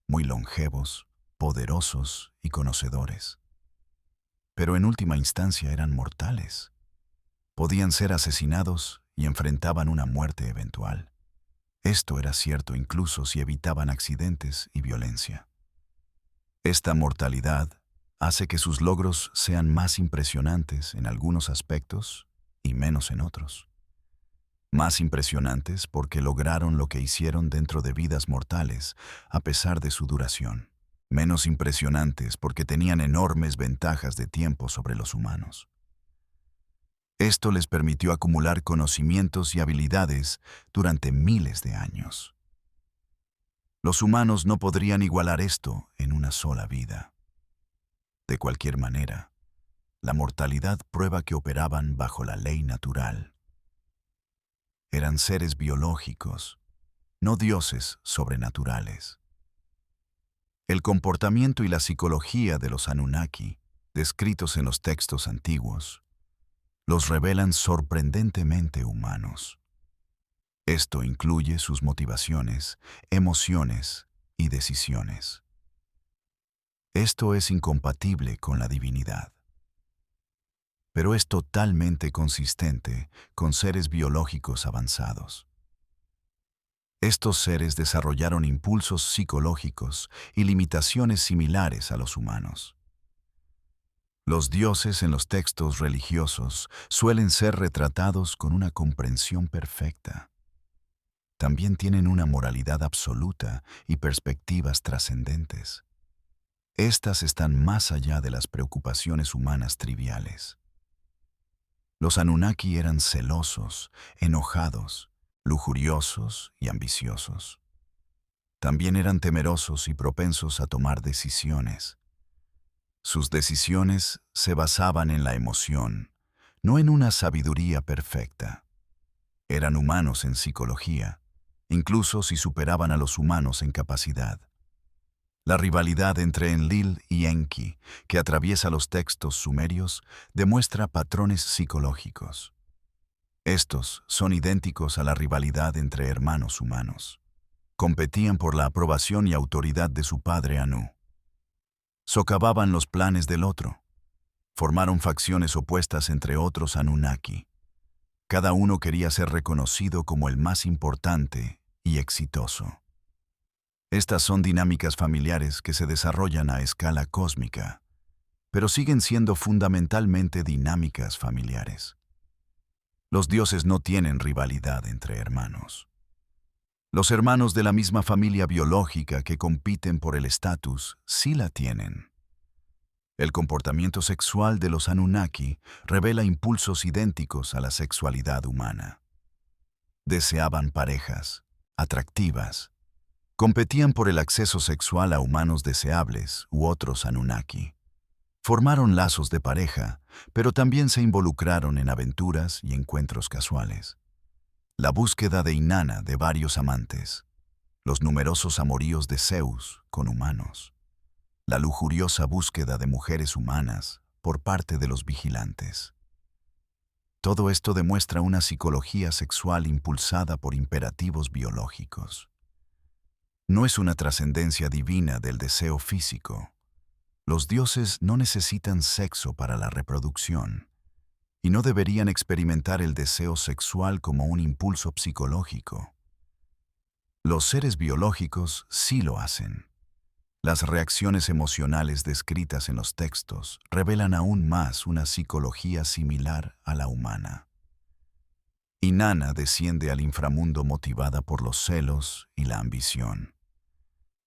Muy longevos, poderosos y conocedores. Pero en última instancia eran mortales. Podían ser asesinados y enfrentaban una muerte eventual. Esto era cierto incluso si evitaban accidentes y violencia. Esta mortalidad hace que sus logros sean más impresionantes en algunos aspectos y menos en otros. Más impresionantes porque lograron lo que hicieron dentro de vidas mortales, a pesar de su duración. Menos impresionantes porque tenían enormes ventajas de tiempo sobre los humanos. Esto les permitió acumular conocimientos y habilidades durante miles de años. Los humanos no podrían igualar esto en una sola vida. De cualquier manera, la mortalidad prueba que operaban bajo la ley natural. Eran seres biológicos, no dioses sobrenaturales. El comportamiento y la psicología de los Anunnaki, descritos en los textos antiguos, los revelan sorprendentemente humanos. Esto incluye sus motivaciones, emociones y decisiones. Esto es incompatible con la divinidad, pero es totalmente consistente con seres biológicos avanzados. Estos seres desarrollaron impulsos psicológicos y limitaciones similares a los humanos. Los dioses en los textos religiosos suelen ser retratados con una comprensión perfecta. También tienen una moralidad absoluta y perspectivas trascendentes. Estas están más allá de las preocupaciones humanas triviales. Los Anunnaki eran celosos, enojados, lujuriosos y ambiciosos. También eran temerosos y propensos a tomar decisiones. Sus decisiones se basaban en la emoción, no en una sabiduría perfecta. Eran humanos en psicología, incluso si superaban a los humanos en capacidad. La rivalidad entre Enlil y Enki, que atraviesa los textos sumerios, demuestra patrones psicológicos. Estos son idénticos a la rivalidad entre hermanos humanos. Competían por la aprobación y autoridad de su padre Anu. Socavaban los planes del otro. Formaron facciones opuestas entre otros Anunnaki. Cada uno quería ser reconocido como el más importante y exitoso. Estas son dinámicas familiares que se desarrollan a escala cósmica, pero siguen siendo fundamentalmente dinámicas familiares. Los dioses no tienen rivalidad entre hermanos. Los hermanos de la misma familia biológica que compiten por el estatus sí la tienen. El comportamiento sexual de los Anunnaki revela impulsos idénticos a la sexualidad humana. Deseaban parejas, atractivas. Competían por el acceso sexual a humanos deseables u otros Anunnaki. Formaron lazos de pareja, pero también se involucraron en aventuras y encuentros casuales. La búsqueda de Inanna de varios amantes. Los numerosos amoríos de Zeus con humanos. La lujuriosa búsqueda de mujeres humanas por parte de los vigilantes. Todo esto demuestra una psicología sexual impulsada por imperativos biológicos. No es una trascendencia divina del deseo físico. Los dioses no necesitan sexo para la reproducción, y no deberían experimentar el deseo sexual como un impulso psicológico. Los seres biológicos sí lo hacen. Las reacciones emocionales descritas en los textos revelan aún más una psicología similar a la humana. Inanna desciende al inframundo motivada por los celos y la ambición.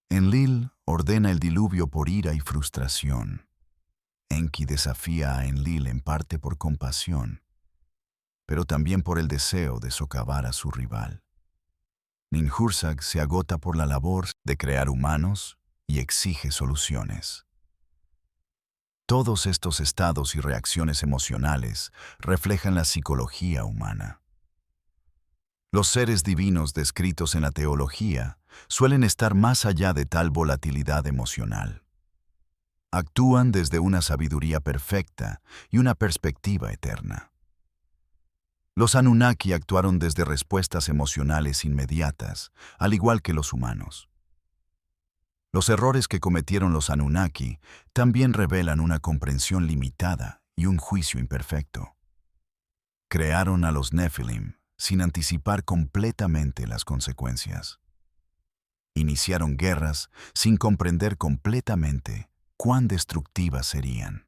Enlil ordena el diluvio por ira y frustración. Enki desafía a Enlil en parte por compasión, pero también por el deseo de socavar a su rival. Ninhursag se agota por la labor de crear humanos y exige soluciones. Todos estos estados y reacciones emocionales reflejan la psicología humana. Los seres divinos descritos en la teología suelen estar más allá de tal volatilidad emocional. Actúan desde una sabiduría perfecta y una perspectiva eterna. Los Anunnaki actuaron desde respuestas emocionales inmediatas, al igual que los humanos. Los errores que cometieron los Anunnaki también revelan una comprensión limitada y un juicio imperfecto. Crearon a los Nephilim sin anticipar completamente las consecuencias. Iniciaron guerras sin comprender completamente cuán destructivas serían.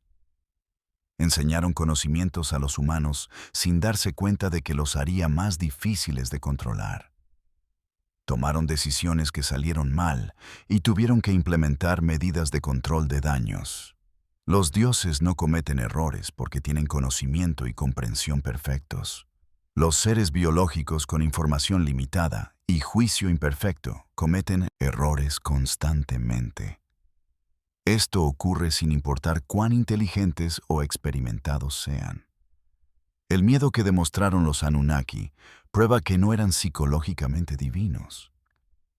Enseñaron conocimientos a los humanos sin darse cuenta de que los haría más difíciles de controlar. Tomaron decisiones que salieron mal y tuvieron que implementar medidas de control de daños. Los dioses no cometen errores porque tienen conocimiento y comprensión perfectos. Los seres biológicos con información limitada y juicio imperfecto cometen errores constantemente. Esto ocurre sin importar cuán inteligentes o experimentados sean. El miedo que demostraron los Anunnaki prueba que no eran psicológicamente divinos.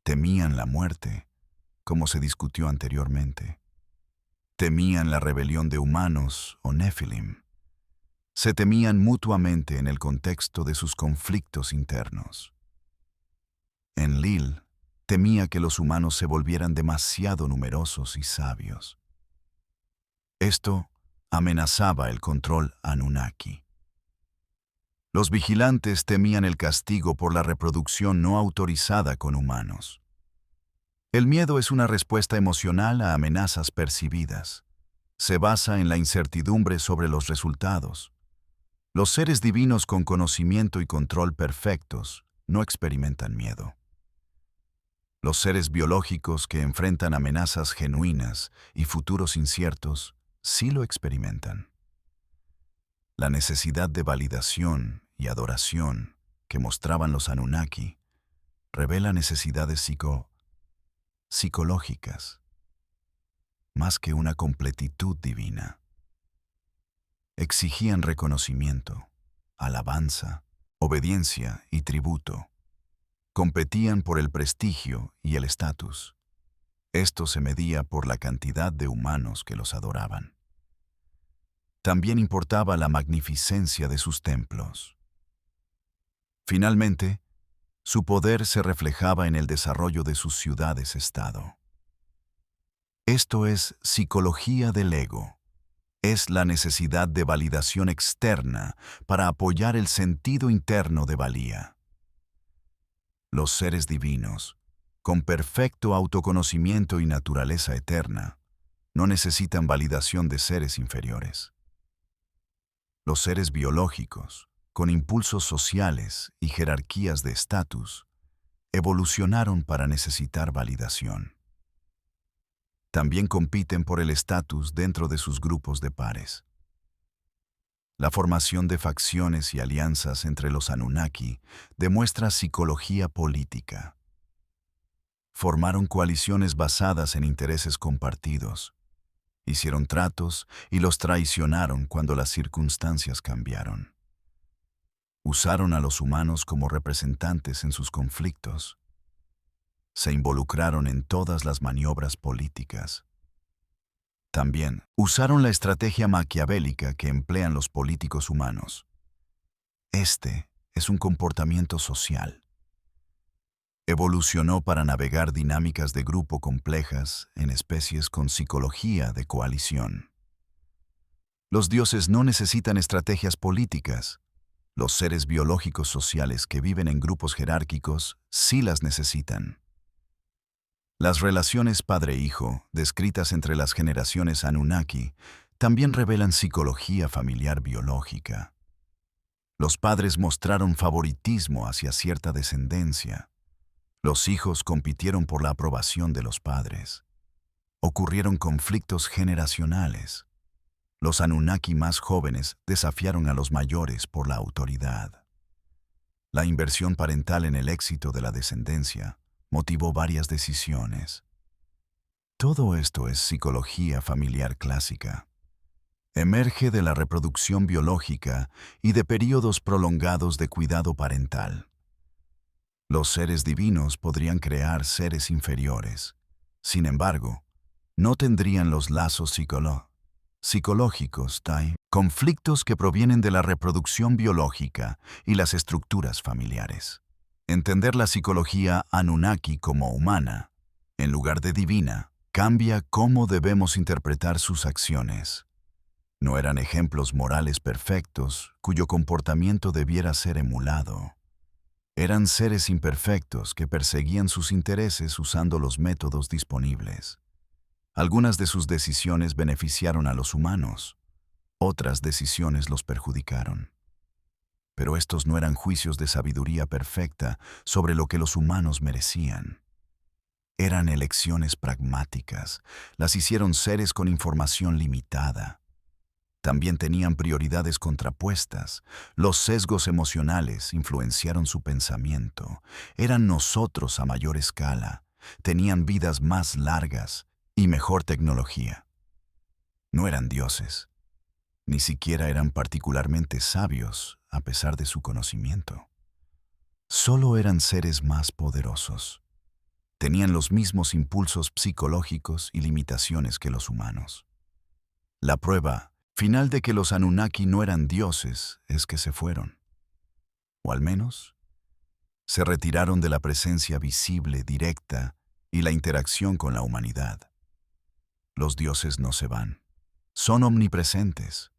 Temían la muerte, como se discutió anteriormente. Temían la rebelión de humanos o Nephilim. Se temían mutuamente en el contexto de sus conflictos internos. Enlil temía que los humanos se volvieran demasiado numerosos y sabios. Esto amenazaba el control Anunnaki. Los vigilantes temían el castigo por la reproducción no autorizada con humanos. El miedo es una respuesta emocional a amenazas percibidas. Se basa en la incertidumbre sobre los resultados. Los seres divinos con conocimiento y control perfectos no experimentan miedo. Los seres biológicos que enfrentan amenazas genuinas y futuros inciertos sí lo experimentan. La necesidad de validación y adoración que mostraban los Anunnaki revela necesidades psicológicas. más que una completitud divina. Exigían reconocimiento, alabanza, obediencia y tributo. Competían por el prestigio y el estatus. Esto se medía por la cantidad de humanos que los adoraban. También importaba la magnificencia de sus templos. Finalmente, su poder se reflejaba en el desarrollo de sus ciudades-estado. Esto es psicología del ego. Es la necesidad de validación externa para apoyar el sentido interno de valía. Los seres divinos, con perfecto autoconocimiento y naturaleza eterna, no necesitan validación de seres inferiores. Los seres biológicos, con impulsos sociales y jerarquías de estatus, evolucionaron para necesitar validación. También compiten por el estatus dentro de sus grupos de pares. La formación de facciones y alianzas entre los Anunnaki demuestra psicología política. Formaron coaliciones basadas en intereses compartidos. Hicieron tratos y los traicionaron cuando las circunstancias cambiaron. Usaron a los humanos como representantes en sus conflictos. Se involucraron en todas las maniobras políticas. También usaron la estrategia maquiavélica que emplean los políticos humanos. Este es un comportamiento social. Evolucionó para navegar dinámicas de grupo complejas en especies con psicología de coalición. Los dioses no necesitan estrategias políticas. Los seres biológicos sociales que viven en grupos jerárquicos sí las necesitan. Las relaciones padre-hijo, descritas entre las generaciones Anunnaki, también revelan psicología familiar biológica. Los padres mostraron favoritismo hacia cierta descendencia. Los hijos compitieron por la aprobación de los padres. Ocurrieron conflictos generacionales. Los Anunnaki más jóvenes desafiaron a los mayores por la autoridad. La inversión parental en el éxito de la descendencia motivó varias decisiones. Todo esto es psicología familiar clásica. Emerge de la reproducción biológica y de períodos prolongados de cuidado parental. Los seres divinos podrían crear seres inferiores. Sin embargo, no tendrían los lazos psicológicos, conflictos que provienen de la reproducción biológica y las estructuras familiares. Entender la psicología Anunnaki como humana, en lugar de divina, cambia cómo debemos interpretar sus acciones. No eran ejemplos morales perfectos cuyo comportamiento debiera ser emulado. Eran seres imperfectos que perseguían sus intereses usando los métodos disponibles. Algunas de sus decisiones beneficiaron a los humanos, otras decisiones los perjudicaron. Pero estos no eran juicios de sabiduría perfecta sobre lo que los humanos merecían. Eran elecciones pragmáticas, las hicieron seres con información limitada. También tenían prioridades contrapuestas. Los sesgos emocionales influenciaron su pensamiento. Eran nosotros a mayor escala. Tenían vidas más largas y mejor tecnología. No eran dioses. Ni siquiera eran particularmente sabios a pesar de su conocimiento. Solo eran seres más poderosos. Tenían los mismos impulsos psicológicos y limitaciones que los humanos. La prueba final de que los Anunnaki no eran dioses es que se fueron. O al menos, se retiraron de la presencia visible, directa y la interacción con la humanidad. Los dioses no se van. Son omnipresentes.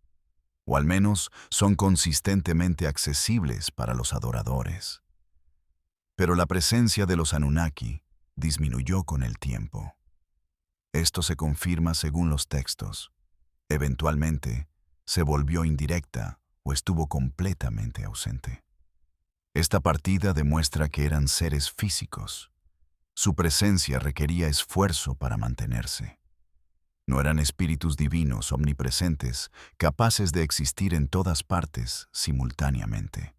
O al menos son consistentemente accesibles para los adoradores. Pero la presencia de los Anunnaki disminuyó con el tiempo. Esto se confirma según los textos. Eventualmente, se volvió indirecta o estuvo completamente ausente. Esta partida demuestra que eran seres físicos. Su presencia requería esfuerzo para mantenerse. No eran espíritus divinos omnipresentes, capaces de existir en todas partes simultáneamente.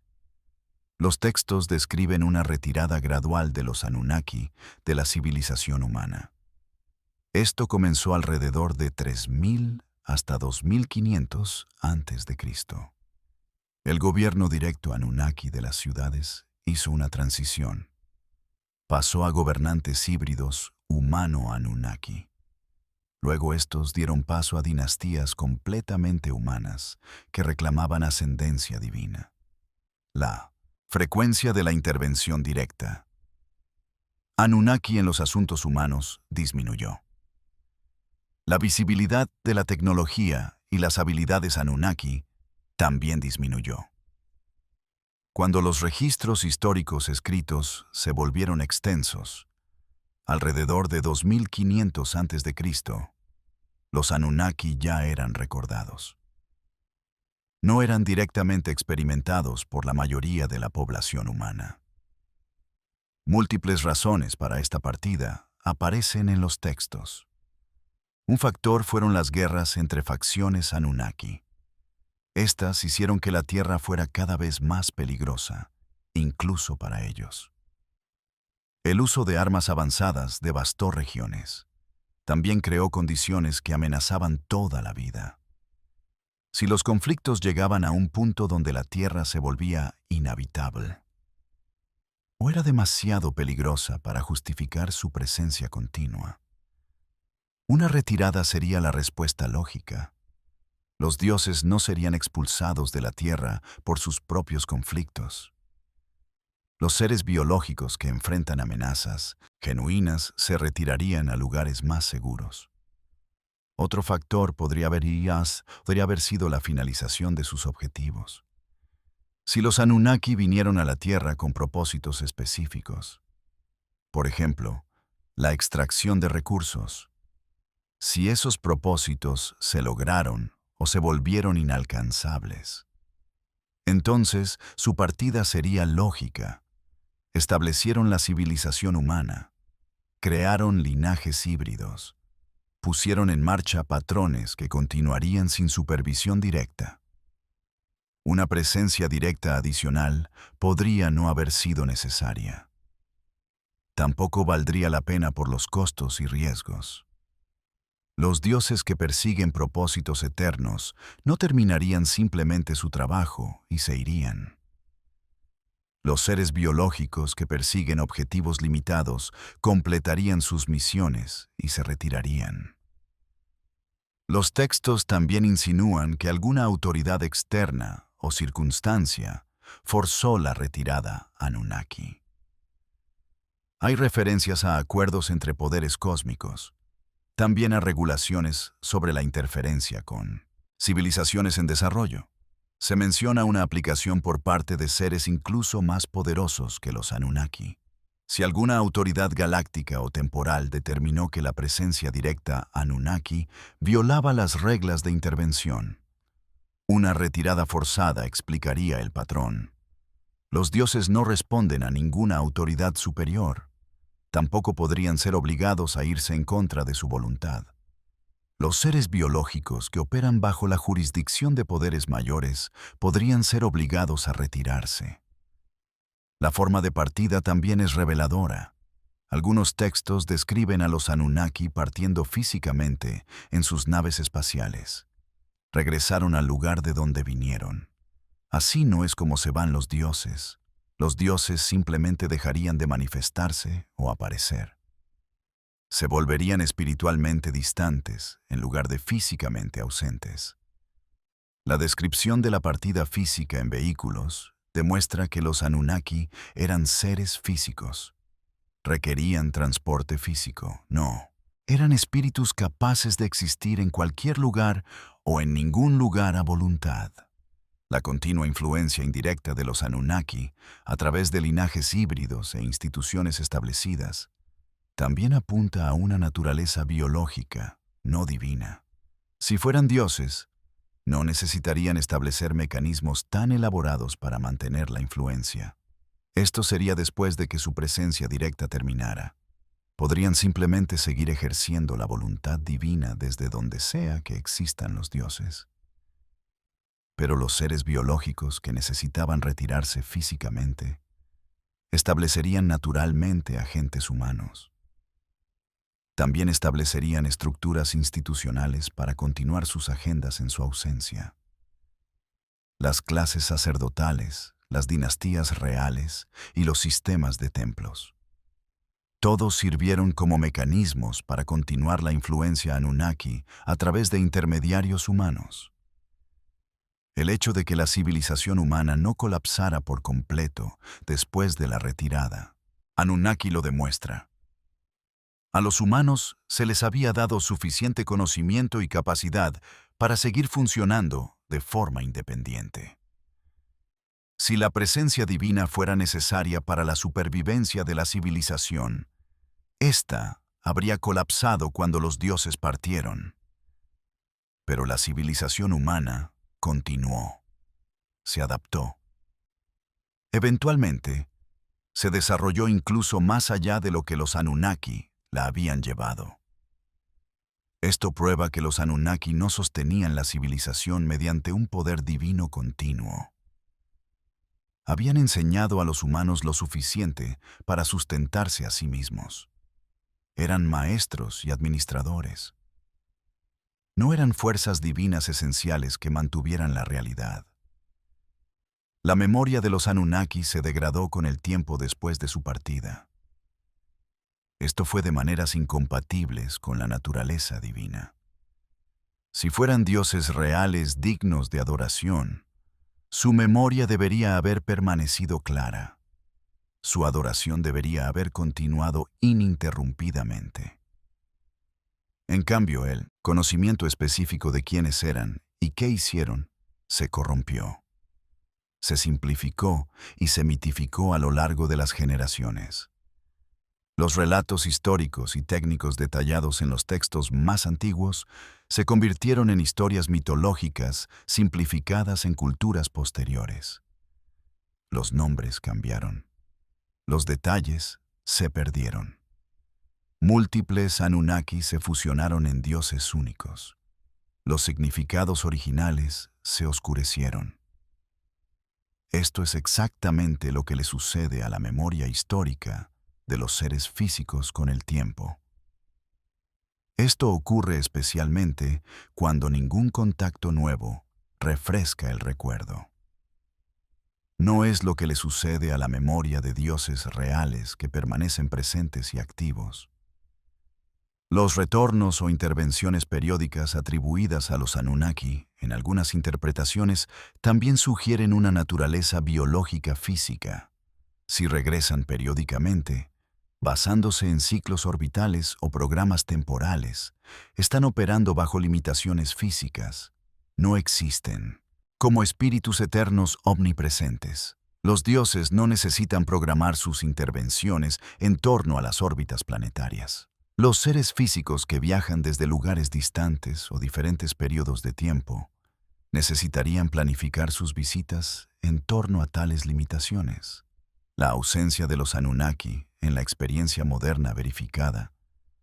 Los textos describen una retirada gradual de los Anunnaki de la civilización humana. Esto comenzó alrededor de 3000 hasta 2500 antes de Cristo. El gobierno directo Anunnaki de las ciudades hizo una transición. Pasó a gobernantes híbridos humano-Anunnaki. Luego estos dieron paso a dinastías completamente humanas que reclamaban ascendencia divina. La frecuencia de la intervención directa. Anunnaki en los asuntos humanos disminuyó. La visibilidad de la tecnología y las habilidades Anunnaki también disminuyó. Cuando los registros históricos escritos se volvieron extensos, alrededor de 2500 a.C., los Anunnaki ya eran recordados. No eran directamente experimentados por la mayoría de la población humana. Múltiples razones para esta partida aparecen en los textos. Un factor fueron las guerras entre facciones Anunnaki. Estas hicieron que la Tierra fuera cada vez más peligrosa, incluso para ellos. El uso de armas avanzadas devastó regiones. También creó condiciones que amenazaban toda la vida. Si los conflictos llegaban a un punto donde la Tierra se volvía inhabitable, o era demasiado peligrosa para justificar su presencia continua, una retirada sería la respuesta lógica. Los dioses no serían expulsados de la Tierra por sus propios conflictos. Los seres biológicos que enfrentan amenazas genuinas se retirarían a lugares más seguros. Otro factor podría haber sido la finalización de sus objetivos. Si los Anunnaki vinieron a la Tierra con propósitos específicos, por ejemplo, la extracción de recursos, si esos propósitos se lograron o se volvieron inalcanzables, entonces su partida sería lógica. Establecieron la civilización humana, crearon linajes híbridos, pusieron en marcha patrones que continuarían sin supervisión directa. Una presencia directa adicional podría no haber sido necesaria. Tampoco valdría la pena por los costos y riesgos. Los dioses que persiguen propósitos eternos no terminarían simplemente su trabajo y se irían. Los seres biológicos que persiguen objetivos limitados completarían sus misiones y se retirarían. Los textos también insinúan que alguna autoridad externa o circunstancia forzó la retirada Anunnaki. Hay referencias a acuerdos entre poderes cósmicos, también a regulaciones sobre la interferencia con civilizaciones en desarrollo. Se menciona una aplicación por parte de seres incluso más poderosos que los Anunnaki. Si alguna autoridad galáctica o temporal determinó que la presencia directa Anunnaki violaba las reglas de intervención, una retirada forzada explicaría el patrón. Los dioses no responden a ninguna autoridad superior. Tampoco podrían ser obligados a irse en contra de su voluntad. Los seres biológicos que operan bajo la jurisdicción de poderes mayores podrían ser obligados a retirarse. La forma de partida también es reveladora. Algunos textos describen a los Anunnaki partiendo físicamente en sus naves espaciales. Regresaron al lugar de donde vinieron. Así no es como se van los dioses. Los dioses simplemente dejarían de manifestarse o aparecer. Se volverían espiritualmente distantes en lugar de físicamente ausentes. La descripción de la partida física en vehículos demuestra que los Anunnaki eran seres físicos. Requerían transporte físico, no. Eran espíritus capaces de existir en cualquier lugar o en ningún lugar a voluntad. La continua influencia indirecta de los Anunnaki a través de linajes híbridos e instituciones establecidas también apunta a una naturaleza biológica, no divina. Si fueran dioses, no necesitarían establecer mecanismos tan elaborados para mantener la influencia. Esto sería después de que su presencia directa terminara. Podrían simplemente seguir ejerciendo la voluntad divina desde donde sea que existan los dioses. Pero los seres biológicos que necesitaban retirarse físicamente establecerían naturalmente agentes humanos. También establecerían estructuras institucionales para continuar sus agendas en su ausencia. Las clases sacerdotales, las dinastías reales y los sistemas de templos. Todos sirvieron como mecanismos para continuar la influencia Anunnaki a través de intermediarios humanos. El hecho de que la civilización humana no colapsara por completo después de la retirada, Anunnaki lo demuestra. A los humanos se les había dado suficiente conocimiento y capacidad para seguir funcionando de forma independiente. Si la presencia divina fuera necesaria para la supervivencia de la civilización, ésta habría colapsado cuando los dioses partieron. Pero la civilización humana continuó, se adaptó. Eventualmente, se desarrolló incluso más allá de lo que los Anunnaki la habían llevado. Esto prueba que los Anunnaki no sostenían la civilización mediante un poder divino continuo. Habían enseñado a los humanos lo suficiente para sustentarse a sí mismos. Eran maestros y administradores. No eran fuerzas divinas esenciales que mantuvieran la realidad. La memoria de los Anunnaki se degradó con el tiempo después de su partida. Esto fue de maneras incompatibles con la naturaleza divina. Si fueran dioses reales dignos de adoración, su memoria debería haber permanecido clara. Su adoración debería haber continuado ininterrumpidamente. En cambio, el conocimiento específico de quiénes eran y qué hicieron se corrompió. Se simplificó y se mitificó a lo largo de las generaciones. Los relatos históricos y técnicos detallados en los textos más antiguos se convirtieron en historias mitológicas simplificadas en culturas posteriores. Los nombres cambiaron. Los detalles se perdieron. Múltiples Anunnaki se fusionaron en dioses únicos. Los significados originales se oscurecieron. Esto es exactamente lo que le sucede a la memoria histórica de los seres físicos con el tiempo. Esto ocurre especialmente cuando ningún contacto nuevo refresca el recuerdo. No es lo que le sucede a la memoria de dioses reales que permanecen presentes y activos. Los retornos o intervenciones periódicas atribuidas a los Anunnaki, en algunas interpretaciones, también sugieren una naturaleza biológica física. Si regresan periódicamente, basándose en ciclos orbitales o programas temporales, están operando bajo limitaciones físicas. No existen como espíritus eternos omnipresentes. Los dioses no necesitan programar sus intervenciones en torno a las órbitas planetarias. Los seres físicos que viajan desde lugares distantes o diferentes periodos de tiempo necesitarían planificar sus visitas en torno a tales limitaciones. La ausencia de los Anunnaki en la experiencia moderna verificada,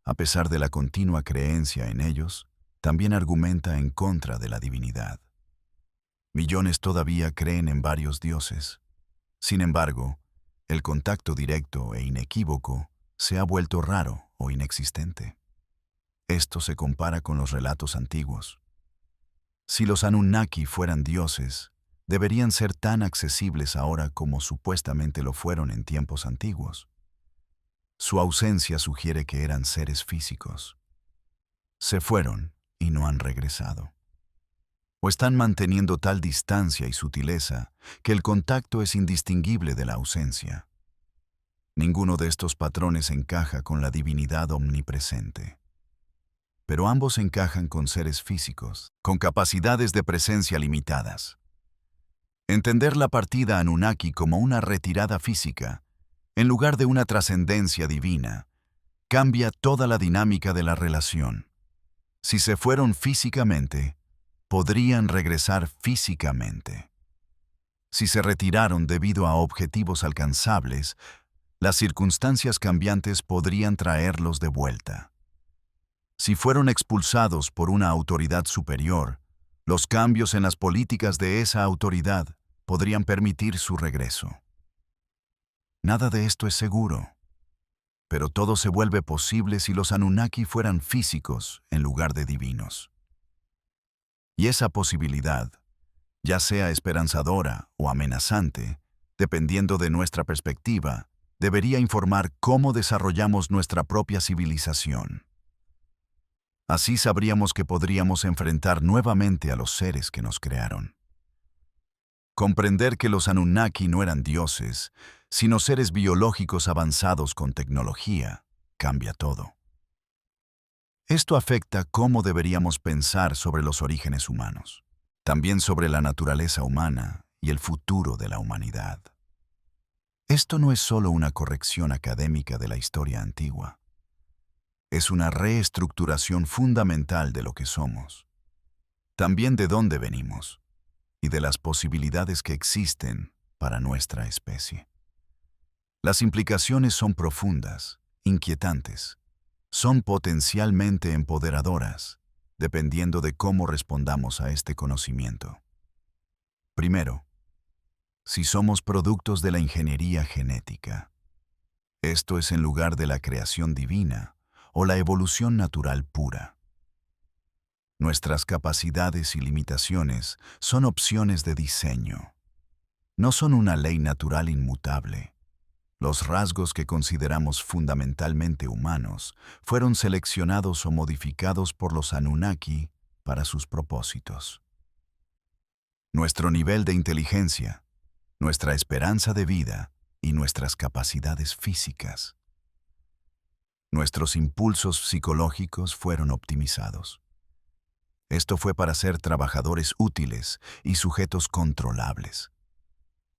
a pesar de la continua creencia en ellos, también argumenta en contra de la divinidad. Millones todavía creen en varios dioses. Sin embargo, el contacto directo e inequívoco se ha vuelto raro o inexistente. Esto se compara con los relatos antiguos. Si los Anunnaki fueran dioses, deberían ser tan accesibles ahora como supuestamente lo fueron en tiempos antiguos. Su ausencia sugiere que eran seres físicos. Se fueron y no han regresado. O están manteniendo tal distancia y sutileza que el contacto es indistinguible de la ausencia. Ninguno de estos patrones encaja con la divinidad omnipresente. Pero ambos encajan con seres físicos, con capacidades de presencia limitadas. Entender la partida Anunnaki como una retirada física, en lugar de una trascendencia divina, cambia toda la dinámica de la relación. Si se fueron físicamente, podrían regresar físicamente. Si se retiraron debido a objetivos alcanzables, las circunstancias cambiantes podrían traerlos de vuelta. Si fueron expulsados por una autoridad superior, los cambios en las políticas de esa autoridad podrían permitir su regreso. Nada de esto es seguro. Pero todo se vuelve posible si los Anunnaki fueran físicos en lugar de divinos. Y esa posibilidad, ya sea esperanzadora o amenazante, dependiendo de nuestra perspectiva, debería informar cómo desarrollamos nuestra propia civilización. Así sabríamos que podríamos enfrentar nuevamente a los seres que nos crearon. Comprender que los Anunnaki no eran dioses, sino seres biológicos avanzados con tecnología, cambia todo. Esto afecta cómo deberíamos pensar sobre los orígenes humanos, también sobre la naturaleza humana y el futuro de la humanidad. Esto no es solo una corrección académica de la historia antigua. Es una reestructuración fundamental de lo que somos, también de dónde venimos y de las posibilidades que existen para nuestra especie. Las implicaciones son profundas, inquietantes, son potencialmente empoderadoras, dependiendo de cómo respondamos a este conocimiento. Primero, si somos productos de la ingeniería genética. Esto es en lugar de la creación divina o la evolución natural pura. Nuestras capacidades y limitaciones son opciones de diseño. No son una ley natural inmutable. Los rasgos que consideramos fundamentalmente humanos fueron seleccionados o modificados por los Anunnaki para sus propósitos. Nuestro nivel de inteligencia, nuestra esperanza de vida y nuestras capacidades físicas. Nuestros impulsos psicológicos fueron optimizados. Esto fue para ser trabajadores útiles y sujetos controlables.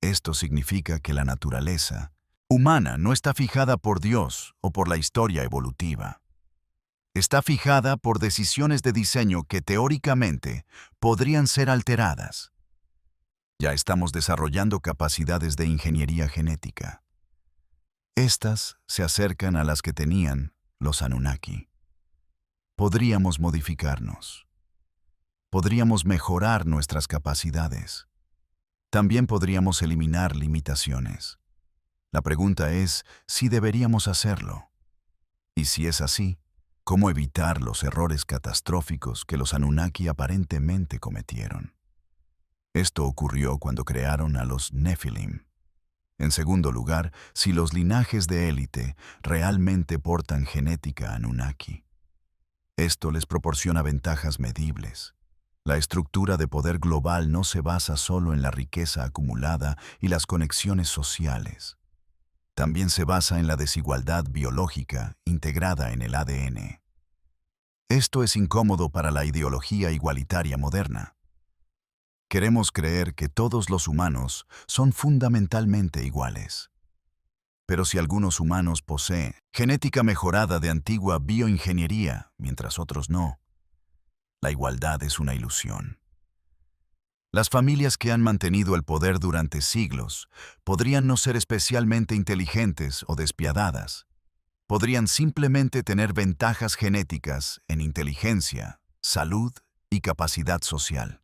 Esto significa que la naturaleza humana no está fijada por Dios o por la historia evolutiva. Está fijada por decisiones de diseño que teóricamente podrían ser alteradas. Ya estamos desarrollando capacidades de ingeniería genética. Estas se acercan a las que tenían los Anunnaki. Podríamos modificarnos. Podríamos mejorar nuestras capacidades. También podríamos eliminar limitaciones. La pregunta es si deberíamos hacerlo. Y si es así, ¿cómo evitar los errores catastróficos que los Anunnaki aparentemente cometieron? Esto ocurrió cuando crearon a los Nephilim. En segundo lugar, si los linajes de élite realmente portan genética Anunnaki. Esto les proporciona ventajas medibles. La estructura de poder global no se basa solo en la riqueza acumulada y las conexiones sociales. También se basa en la desigualdad biológica integrada en el ADN. Esto es incómodo para la ideología igualitaria moderna. Queremos creer que todos los humanos son fundamentalmente iguales. Pero si algunos humanos poseen genética mejorada de antigua bioingeniería, mientras otros no, la igualdad es una ilusión. Las familias que han mantenido el poder durante siglos podrían no ser especialmente inteligentes o despiadadas. Podrían simplemente tener ventajas genéticas en inteligencia, salud y capacidad social.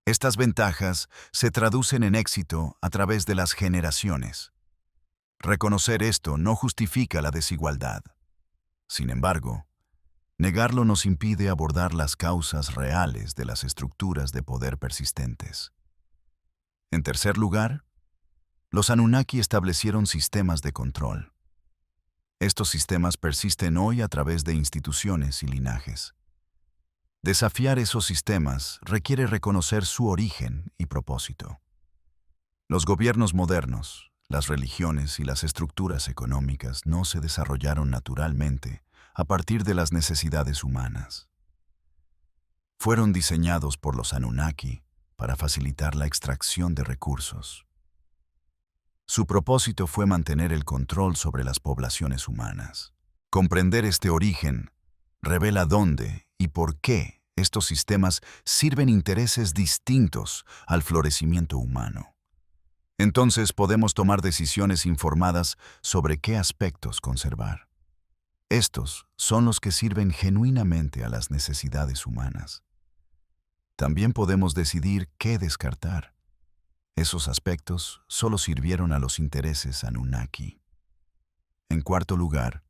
Estas ventajas se traducen en éxito a través de las generaciones. Reconocer esto no justifica la desigualdad. Sin embargo, negarlo nos impide abordar las causas reales de las estructuras de poder persistentes. En tercer lugar, los Anunnaki establecieron sistemas de control. Estos sistemas persisten hoy a través de instituciones y linajes. Desafiar esos sistemas requiere reconocer su origen y propósito. Los gobiernos modernos, las religiones y las estructuras económicas no se desarrollaron naturalmente a partir de las necesidades humanas. Fueron diseñados por los Anunnaki para facilitar la extracción de recursos. Su propósito fue mantener el control sobre las poblaciones humanas. Comprender este origen revela dónde y por qué estos sistemas sirven intereses distintos al florecimiento humano. Entonces podemos tomar decisiones informadas sobre qué aspectos conservar. Estos son los que sirven genuinamente a las necesidades humanas. También podemos decidir qué descartar. Esos aspectos solo sirvieron a los intereses Anunnaki. En cuarto lugar,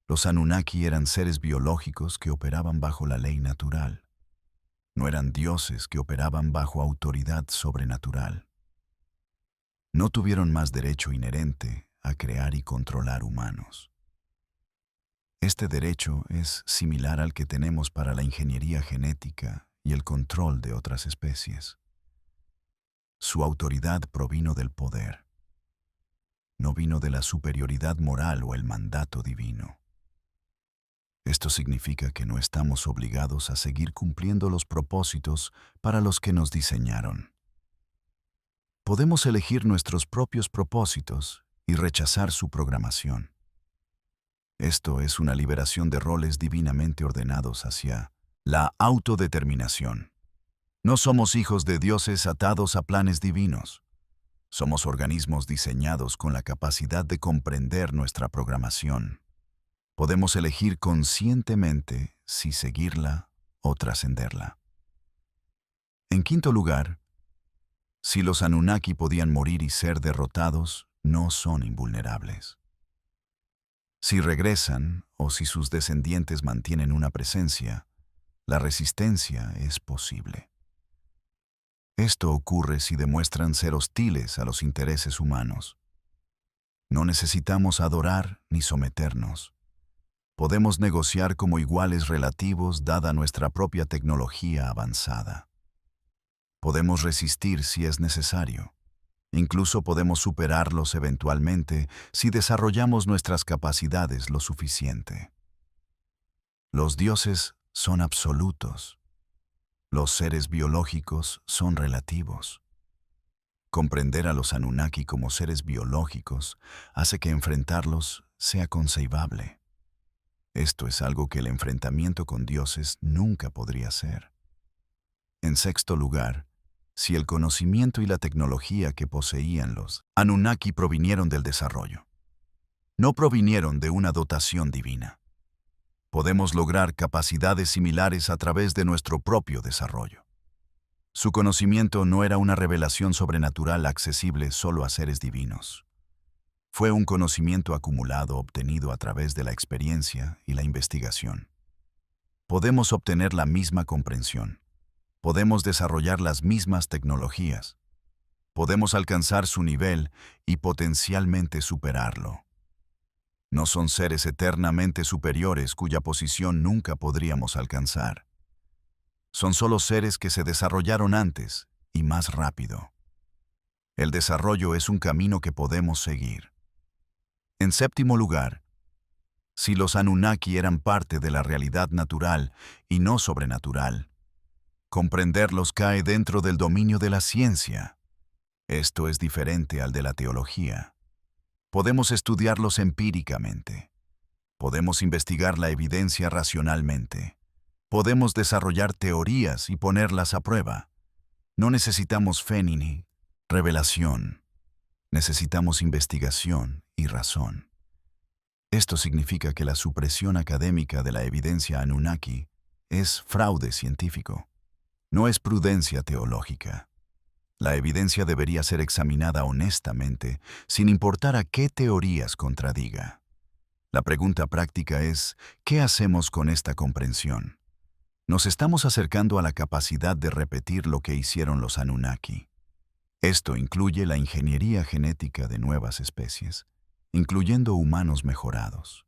los Anunnaki eran seres biológicos que operaban bajo la ley natural. No eran dioses que operaban bajo autoridad sobrenatural. No tuvieron más derecho inherente a crear y controlar humanos. Este derecho es similar al que tenemos para la ingeniería genética y el control de otras especies. Su autoridad provino del poder. No vino de la superioridad moral o el mandato divino. Esto significa que no estamos obligados a seguir cumpliendo los propósitos para los que nos diseñaron. Podemos elegir nuestros propios propósitos y rechazar su programación. Esto es una liberación de roles divinamente ordenados hacia la autodeterminación. No somos hijos de dioses atados a planes divinos. Somos organismos diseñados con la capacidad de comprender nuestra programación. Podemos elegir conscientemente si seguirla o trascenderla. En quinto lugar, si los Anunnaki podían morir y ser derrotados, no son invulnerables. Si regresan o si sus descendientes mantienen una presencia, la resistencia es posible. Esto ocurre si demuestran ser hostiles a los intereses humanos. No necesitamos adorar ni someternos. Podemos negociar como iguales relativos dada nuestra propia tecnología avanzada. Podemos resistir si es necesario. Incluso podemos superarlos eventualmente si desarrollamos nuestras capacidades lo suficiente. Los dioses son absolutos. Los seres biológicos son relativos. Comprender a los Anunnaki como seres biológicos hace que enfrentarlos sea conceivable. Esto es algo que el enfrentamiento con dioses nunca podría ser. En sexto lugar, si el conocimiento y la tecnología que poseían los Anunnaki provinieron del desarrollo, no provinieron de una dotación divina. Podemos lograr capacidades similares a través de nuestro propio desarrollo. Su conocimiento no era una revelación sobrenatural accesible solo a seres divinos. Fue un conocimiento acumulado obtenido a través de la experiencia y la investigación. Podemos obtener la misma comprensión. Podemos desarrollar las mismas tecnologías. Podemos alcanzar su nivel y potencialmente superarlo. No son seres eternamente superiores cuya posición nunca podríamos alcanzar. Son solo seres que se desarrollaron antes y más rápido. El desarrollo es un camino que podemos seguir. En séptimo lugar, si los Anunnaki eran parte de la realidad natural y no sobrenatural, comprenderlos cae dentro del dominio de la ciencia. Esto es diferente al de la teología. Podemos estudiarlos empíricamente. Podemos investigar la evidencia racionalmente. Podemos desarrollar teorías y ponerlas a prueba. No necesitamos fe ni revelación. Necesitamos investigación y razón. Esto significa que la supresión académica de la evidencia Anunnaki es fraude científico. No es prudencia teológica. La evidencia debería ser examinada honestamente, sin importar a qué teorías contradiga. La pregunta práctica es, ¿qué hacemos con esta comprensión? Nos estamos acercando a la capacidad de repetir lo que hicieron los Anunnaki. Esto incluye la ingeniería genética de nuevas especies, incluyendo humanos mejorados.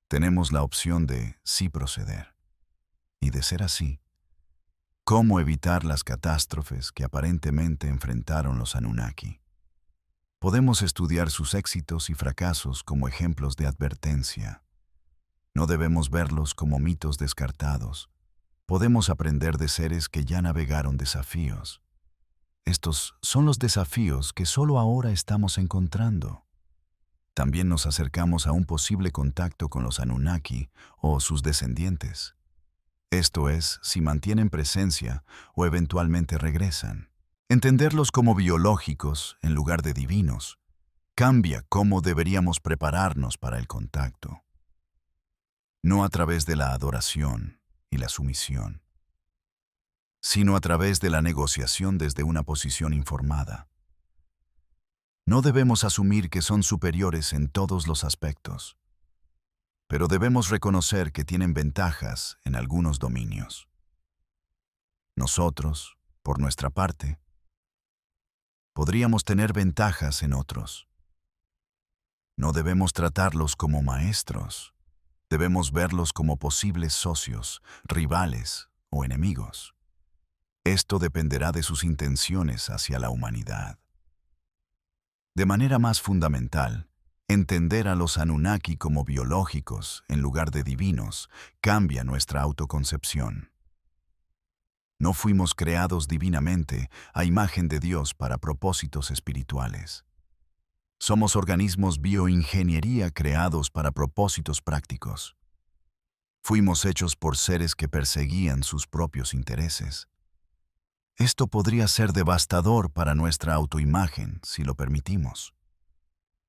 Tenemos la opción de sí proceder. Y de ser así, ¿cómo evitar las catástrofes que aparentemente enfrentaron los Anunnaki? Podemos estudiar sus éxitos y fracasos como ejemplos de advertencia. No debemos verlos como mitos descartados. Podemos aprender de seres que ya navegaron desafíos. Estos son los desafíos que solo ahora estamos encontrando. También nos acercamos a un posible contacto con los Anunnaki o sus descendientes. Esto es, si mantienen presencia o eventualmente regresan. Entenderlos como biológicos en lugar de divinos cambia cómo deberíamos prepararnos para el contacto. No a través de la adoración y la sumisión, sino a través de la negociación desde una posición informada. No debemos asumir que son superiores en todos los aspectos, pero debemos reconocer que tienen ventajas en algunos dominios. Nosotros, por nuestra parte, podríamos tener ventajas en otros. No debemos tratarlos como maestros, debemos verlos como posibles socios, rivales o enemigos. Esto dependerá de sus intenciones hacia la humanidad. De manera más fundamental, entender a los Anunnaki como biológicos en lugar de divinos cambia nuestra autoconcepción. No fuimos creados divinamente a imagen de Dios para propósitos espirituales. Somos organismos bioingeniería creados para propósitos prácticos. Fuimos hechos por seres que perseguían sus propios intereses. Esto podría ser devastador para nuestra autoimagen si lo permitimos.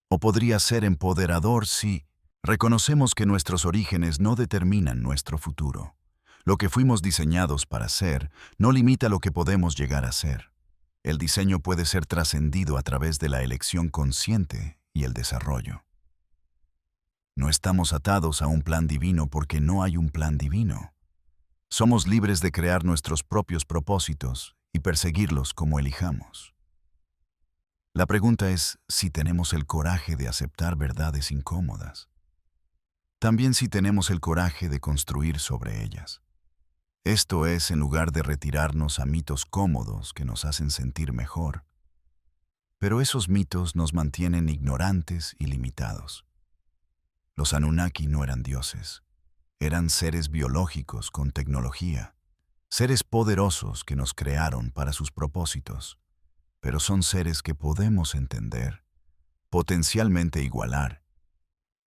O podría ser empoderador si reconocemos que nuestros orígenes no determinan nuestro futuro. Lo que fuimos diseñados para ser no limita lo que podemos llegar a ser. El diseño puede ser trascendido a través de la elección consciente y el desarrollo. No estamos atados a un plan divino porque no hay un plan divino. Somos libres de crear nuestros propios propósitos y perseguirlos como elijamos. La pregunta es si tenemos el coraje de aceptar verdades incómodas. También si tenemos el coraje de construir sobre ellas. Esto es, en lugar de retirarnos a mitos cómodos que nos hacen sentir mejor. Pero esos mitos nos mantienen ignorantes y limitados. Los Anunnaki no eran dioses. Eran seres biológicos con tecnología. Seres poderosos que nos crearon para sus propósitos. Pero son seres que podemos entender, potencialmente igualar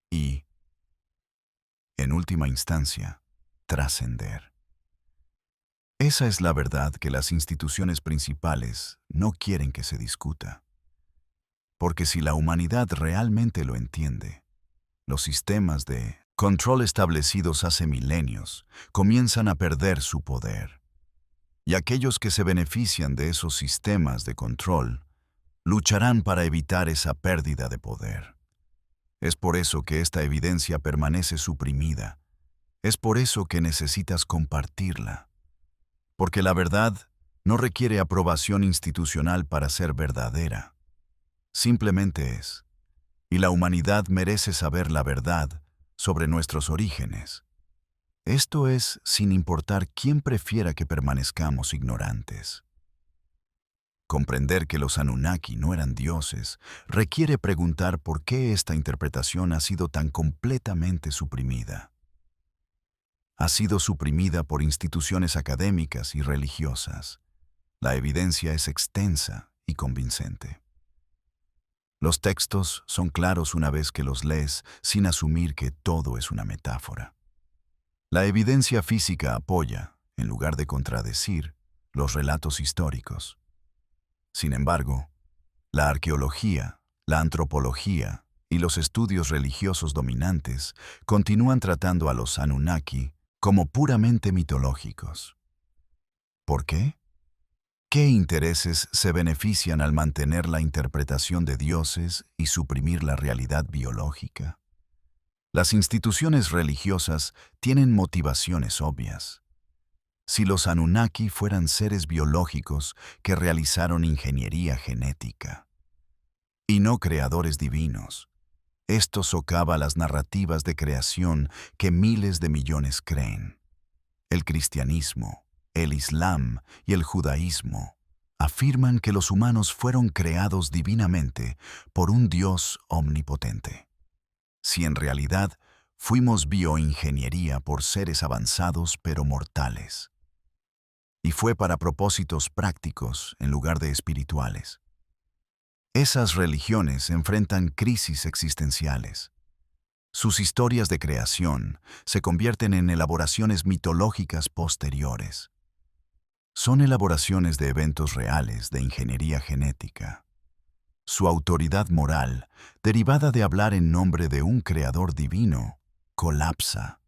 y, en última instancia, trascender. Esa es la verdad que las instituciones principales no quieren que se discuta. Porque si la humanidad realmente lo entiende, los sistemas de control establecidos hace milenios comienzan a perder su poder. Y aquellos que se benefician de esos sistemas de control lucharán para evitar esa pérdida de poder. Es por eso que esta evidencia permanece suprimida. Es por eso que necesitas compartirla. Porque la verdad no requiere aprobación institucional para ser verdadera. Simplemente es. Y la humanidad merece saber la verdad sobre nuestros orígenes. Esto es sin importar quién prefiera que permanezcamos ignorantes. Comprender que los Anunnaki no eran dioses requiere preguntar por qué esta interpretación ha sido tan completamente suprimida. Ha sido suprimida por instituciones académicas y religiosas. La evidencia es extensa y convincente. Los textos son claros una vez que los lees sin asumir que todo es una metáfora. La evidencia física apoya, en lugar de contradecir, los relatos históricos. Sin embargo, la arqueología, la antropología y los estudios religiosos dominantes continúan tratando a los Anunnaki como puramente mitológicos. ¿Por qué? ¿Qué intereses se benefician al mantener la interpretación de dioses y suprimir la realidad biológica? Las instituciones religiosas tienen motivaciones obvias. Si los Anunnaki fueran seres biológicos que realizaron ingeniería genética, y no creadores divinos, esto socava las narrativas de creación que miles de millones creen. El cristianismo, el islam y el judaísmo afirman que los humanos fueron creados divinamente por un Dios omnipotente. Si en realidad fuimos bioingeniería por seres avanzados pero mortales. Y fue para propósitos prácticos en lugar de espirituales. Esas religiones enfrentan crisis existenciales. Sus historias de creación se convierten en elaboraciones mitológicas posteriores. Son elaboraciones de eventos reales de ingeniería genética. Su autoridad moral, derivada de hablar en nombre de un creador divino, colapsa.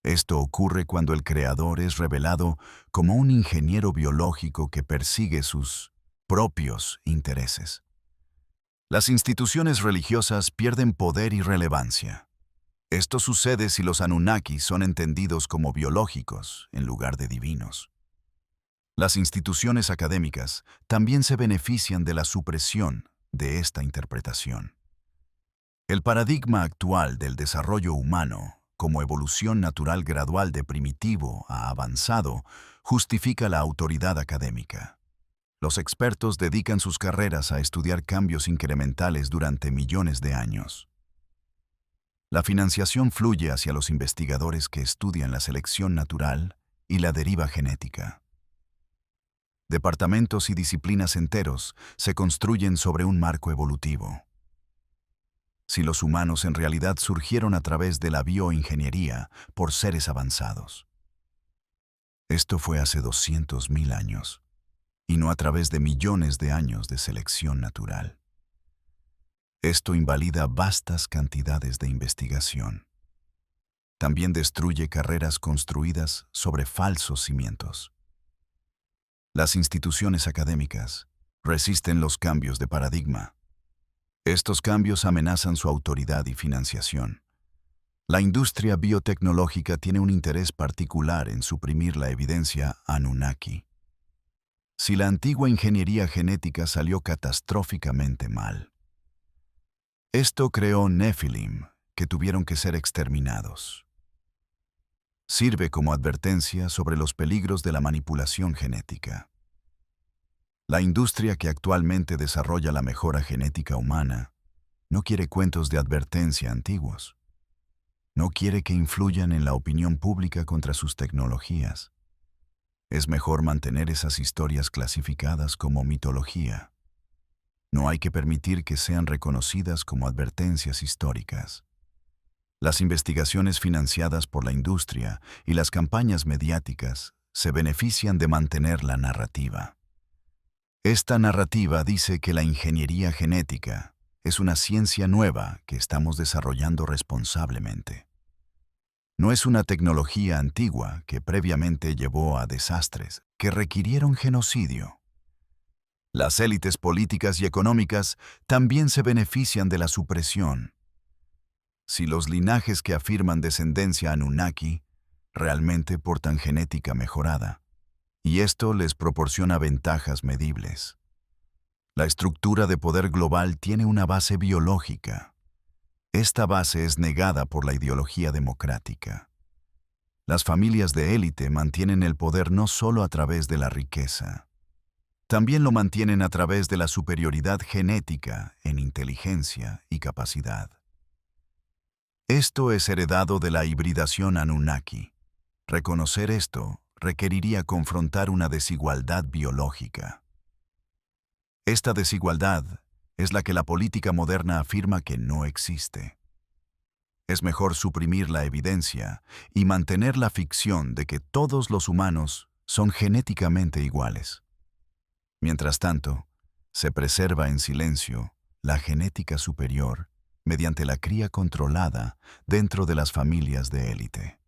Esto ocurre cuando el creador es revelado como un ingeniero biológico que persigue sus propios intereses. Las instituciones religiosas pierden poder y relevancia. Esto sucede si los Anunnaki son entendidos como biológicos en lugar de divinos. Las instituciones académicas también se benefician de la supresión de esta interpretación. El paradigma actual del desarrollo humano, como evolución natural gradual de primitivo a avanzado, justifica la autoridad académica. Los expertos dedican sus carreras a estudiar cambios incrementales durante millones de años. La financiación fluye hacia los investigadores que estudian la selección natural y la deriva genética. Departamentos y disciplinas enteros se construyen sobre un marco evolutivo. Si los humanos en realidad surgieron a través de la bioingeniería por seres avanzados. Esto fue hace 200.000 años, y no a través de millones de años de selección natural. Esto invalida vastas cantidades de investigación. También destruye carreras construidas sobre falsos cimientos. Las instituciones académicas resisten los cambios de paradigma. Estos cambios amenazan su autoridad y financiación. La industria biotecnológica tiene un interés particular en suprimir la evidencia Anunnaki. Si la antigua ingeniería genética salió catastróficamente mal, esto creó Nephilim, que tuvieron que ser exterminados. Sirve como advertencia sobre los peligros de la manipulación genética. La industria que actualmente desarrolla la mejora genética humana no quiere cuentos de advertencia antiguos. No quiere que influyan en la opinión pública contra sus tecnologías. Es mejor mantener esas historias clasificadas como mitología. No hay que permitir que sean reconocidas como advertencias históricas. Las investigaciones financiadas por la industria y las campañas mediáticas se benefician de mantener la narrativa. Esta narrativa dice que la ingeniería genética es una ciencia nueva que estamos desarrollando responsablemente. No es una tecnología antigua que previamente llevó a desastres que requirieron genocidio. Las élites políticas y económicas también se benefician de la supresión. Si los linajes que afirman descendencia Anunnaki realmente portan genética mejorada, y esto les proporciona ventajas medibles. La estructura de poder global tiene una base biológica. Esta base es negada por la ideología democrática. Las familias de élite mantienen el poder no solo a través de la riqueza, también lo mantienen a través de la superioridad genética en inteligencia y capacidad. Esto es heredado de la hibridación Anunnaki. Reconocer esto requeriría confrontar una desigualdad biológica. Esta desigualdad es la que la política moderna afirma que no existe. Es mejor suprimir la evidencia y mantener la ficción de que todos los humanos son genéticamente iguales. Mientras tanto, se preserva en silencio la genética superior mediante la cría controlada dentro de las familias de élite.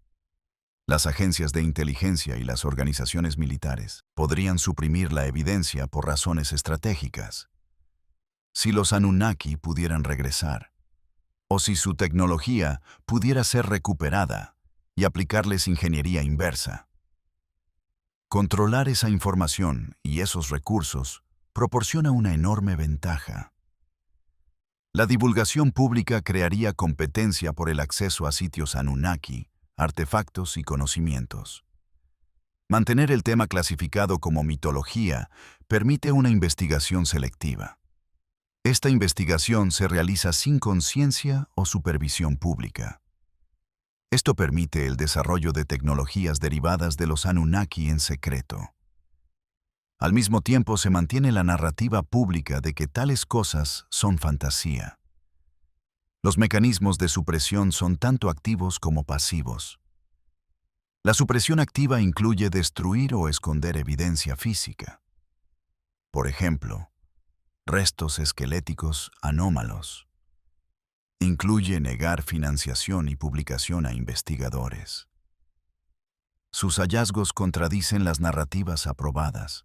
Las agencias de inteligencia y las organizaciones militares podrían suprimir la evidencia por razones estratégicas. Si los Anunnaki pudieran regresar, o si su tecnología pudiera ser recuperada y aplicarles ingeniería inversa. Controlar esa información y esos recursos proporciona una enorme ventaja. La divulgación pública crearía competencia por el acceso a sitios Anunnaki, artefactos y conocimientos. Mantener el tema clasificado como mitología permite una investigación selectiva. Esta investigación se realiza sin conciencia o supervisión pública. Esto permite el desarrollo de tecnologías derivadas de los Anunnaki en secreto. Al mismo tiempo se mantiene la narrativa pública de que tales cosas son fantasía. Los mecanismos de supresión son tanto activos como pasivos. La supresión activa incluye destruir o esconder evidencia física. Por ejemplo, restos esqueléticos anómalos. Incluye negar financiación y publicación a investigadores. Sus hallazgos contradicen las narrativas aprobadas.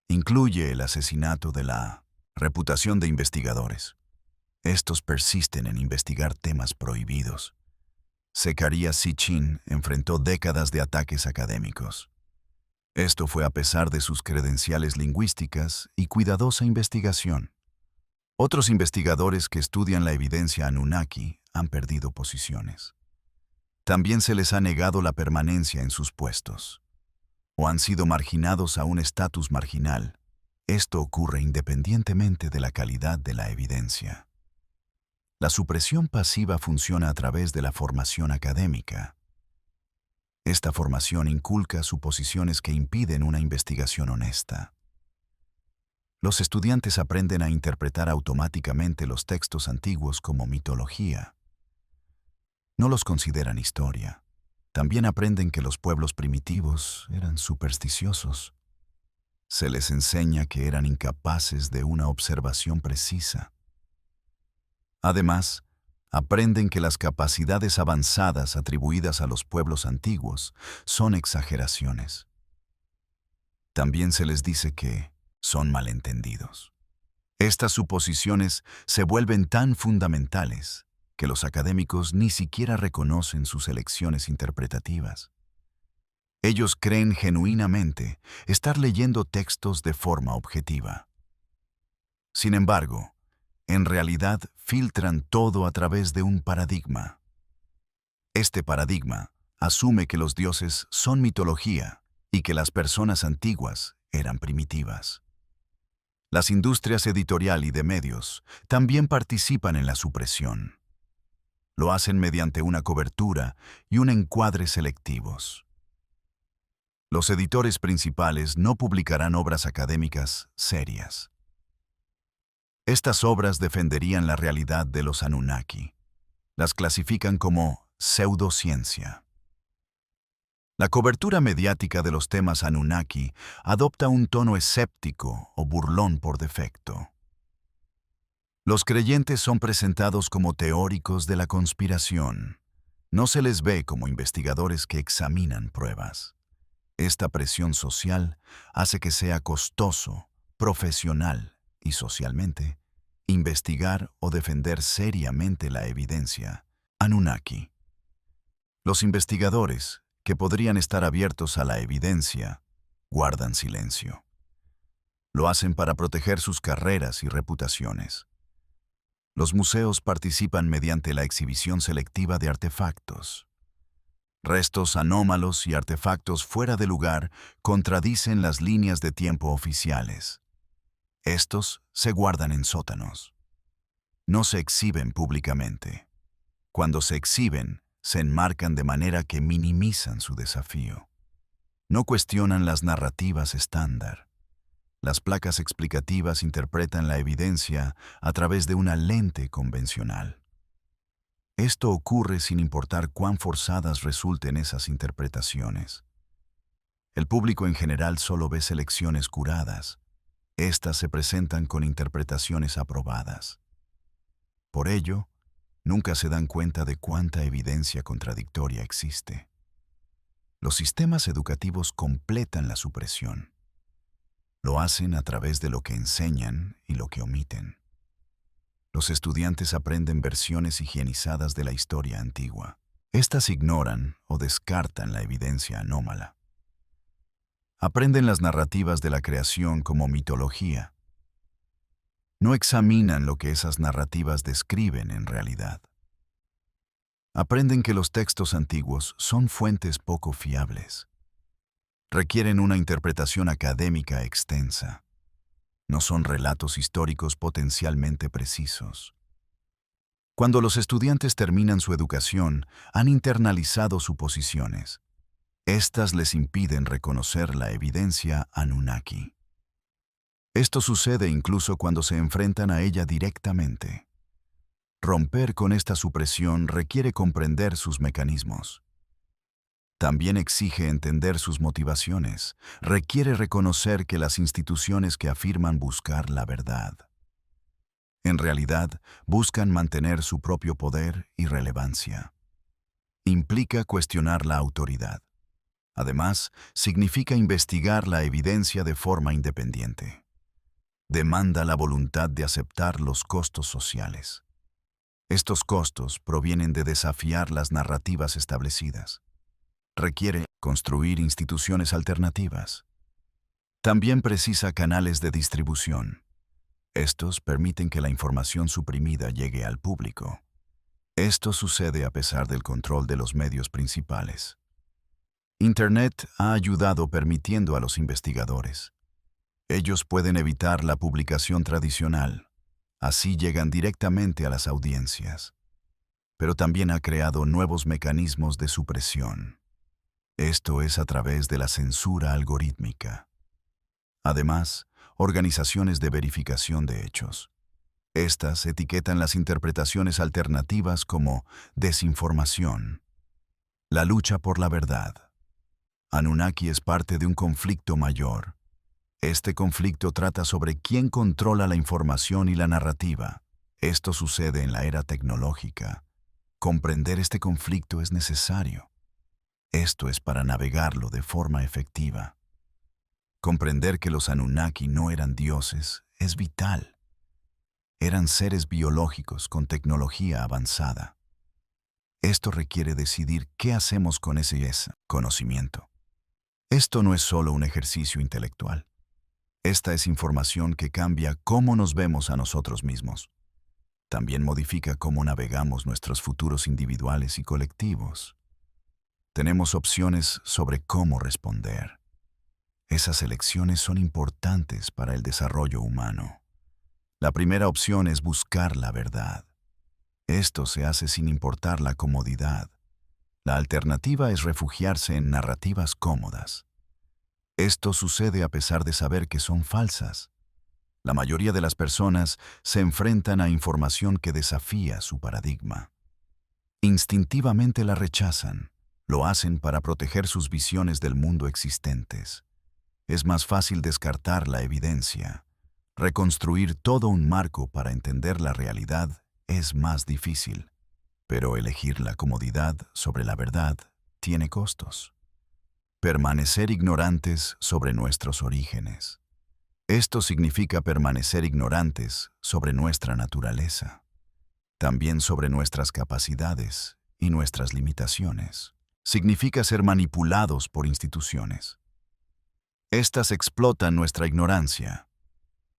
Incluye el asesinato de la Reputación de investigadores. Estos persisten en investigar temas prohibidos. Zecharia Sitchin enfrentó décadas de ataques académicos. Esto fue a pesar de sus credenciales lingüísticas y cuidadosa investigación. Otros investigadores que estudian la evidencia Anunnaki han perdido posiciones. También se les ha negado la permanencia en sus puestos, o han sido marginados a un estatus marginal. Esto ocurre independientemente de la calidad de la evidencia. La supresión pasiva funciona a través de la formación académica. Esta formación inculca suposiciones que impiden una investigación honesta. Los estudiantes aprenden a interpretar automáticamente los textos antiguos como mitología. No los consideran historia. También aprenden que los pueblos primitivos eran supersticiosos. Se les enseña que eran incapaces de una observación precisa. Además, aprenden que las capacidades avanzadas atribuidas a los pueblos antiguos son exageraciones. También se les dice que son malentendidos. Estas suposiciones se vuelven tan fundamentales que los académicos ni siquiera reconocen sus elecciones interpretativas. Ellos creen genuinamente estar leyendo textos de forma objetiva. Sin embargo, en realidad filtran todo a través de un paradigma. Este paradigma asume que los dioses son mitología y que las personas antiguas eran primitivas. Las industrias editorial y de medios también participan en la supresión. Lo hacen mediante una cobertura y un encuadre selectivos. Los editores principales no publicarán obras académicas serias. Estas obras defenderían la realidad de los Anunnaki. Las clasifican como pseudociencia. La cobertura mediática de los temas Anunnaki adopta un tono escéptico o burlón por defecto. Los creyentes son presentados como teóricos de la conspiración. No se les ve como investigadores que examinan pruebas. Esta presión social hace que sea costoso, profesional y socialmente investigar o defender seriamente la evidencia Anunnaki. Los investigadores, que podrían estar abiertos a la evidencia, guardan silencio. Lo hacen para proteger sus carreras y reputaciones. Los museos participan mediante la exhibición selectiva de artefactos. Restos anómalos y artefactos fuera de lugar contradicen las líneas de tiempo oficiales. Estos se guardan en sótanos. No se exhiben públicamente. Cuando se exhiben, se enmarcan de manera que minimizan su desafío. No cuestionan las narrativas estándar. Las placas explicativas interpretan la evidencia a través de una lente convencional. Esto ocurre sin importar cuán forzadas resulten esas interpretaciones. El público en general solo ve selecciones curadas. Estas se presentan con interpretaciones aprobadas. Por ello, nunca se dan cuenta de cuánta evidencia contradictoria existe. Los sistemas educativos completan la supresión. Lo hacen a través de lo que enseñan y lo que omiten. Los estudiantes aprenden versiones higienizadas de la historia antigua. Estas ignoran o descartan la evidencia anómala. Aprenden las narrativas de la creación como mitología. No examinan lo que esas narrativas describen en realidad. Aprenden que los textos antiguos son fuentes poco fiables. Requieren una interpretación académica extensa. No son relatos históricos potencialmente precisos. Cuando los estudiantes terminan su educación, han internalizado suposiciones. Estas les impiden reconocer la evidencia Anunnaki. Esto sucede incluso cuando se enfrentan a ella directamente. Romper con esta supresión requiere comprender sus mecanismos. También exige entender sus motivaciones, requiere reconocer que las instituciones que afirman buscar la verdad, en realidad buscan mantener su propio poder y relevancia. Implica cuestionar la autoridad. Además, significa investigar la evidencia de forma independiente. demanda la voluntad de aceptar los costos sociales. Estos costos provienen de desafiar las narrativas establecidas. Requiere construir instituciones alternativas. También precisa canales de distribución. Estos permiten que la información suprimida llegue al público. Esto sucede a pesar del control de los medios principales. Internet ha ayudado permitiendo a los investigadores. Ellos pueden evitar la publicación tradicional. Así llegan directamente a las audiencias. Pero también ha creado nuevos mecanismos de supresión. Esto es a través de la censura algorítmica. Además, organizaciones de verificación de hechos. Estas etiquetan las interpretaciones alternativas como desinformación. La lucha por la verdad. Anunnaki es parte de un conflicto mayor. Este conflicto trata sobre quién controla la información y la narrativa. Esto sucede en la era tecnológica. Comprender este conflicto es necesario. Esto es para navegarlo de forma efectiva. Comprender que los Anunnaki no eran dioses es vital. Eran seres biológicos con tecnología avanzada. Esto requiere decidir qué hacemos con ese conocimiento. Esto no es solo un ejercicio intelectual. Esta es información que cambia cómo nos vemos a nosotros mismos. También modifica cómo navegamos nuestros futuros individuales y colectivos. Tenemos opciones sobre cómo responder. Esas elecciones son importantes para el desarrollo humano. La primera opción es buscar la verdad. Esto se hace sin importar la comodidad. La alternativa es refugiarse en narrativas cómodas. Esto sucede a pesar de saber que son falsas. La mayoría de las personas se enfrentan a información que desafía su paradigma. Instintivamente la rechazan. Lo hacen para proteger sus visiones del mundo existentes. Es más fácil descartar la evidencia. Reconstruir todo un marco para entender la realidad es más difícil. Pero elegir la comodidad sobre la verdad tiene costos. Permanecer ignorantes sobre nuestros orígenes. Esto significa permanecer ignorantes sobre nuestra naturaleza, también sobre nuestras capacidades y nuestras limitaciones. Significa ser manipulados por instituciones. Estas explotan nuestra ignorancia.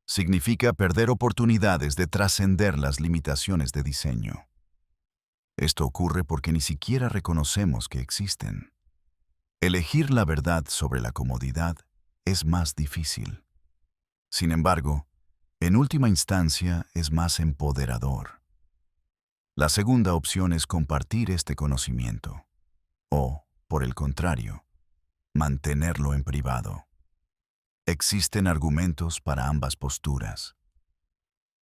Significa perder oportunidades de trascender las limitaciones de diseño. Esto ocurre porque ni siquiera reconocemos que existen. Elegir la verdad sobre la comodidad es más difícil. Sin embargo, en última instancia es más empoderador. La segunda opción es compartir este conocimiento. O, por el contrario, mantenerlo en privado. Existen argumentos para ambas posturas.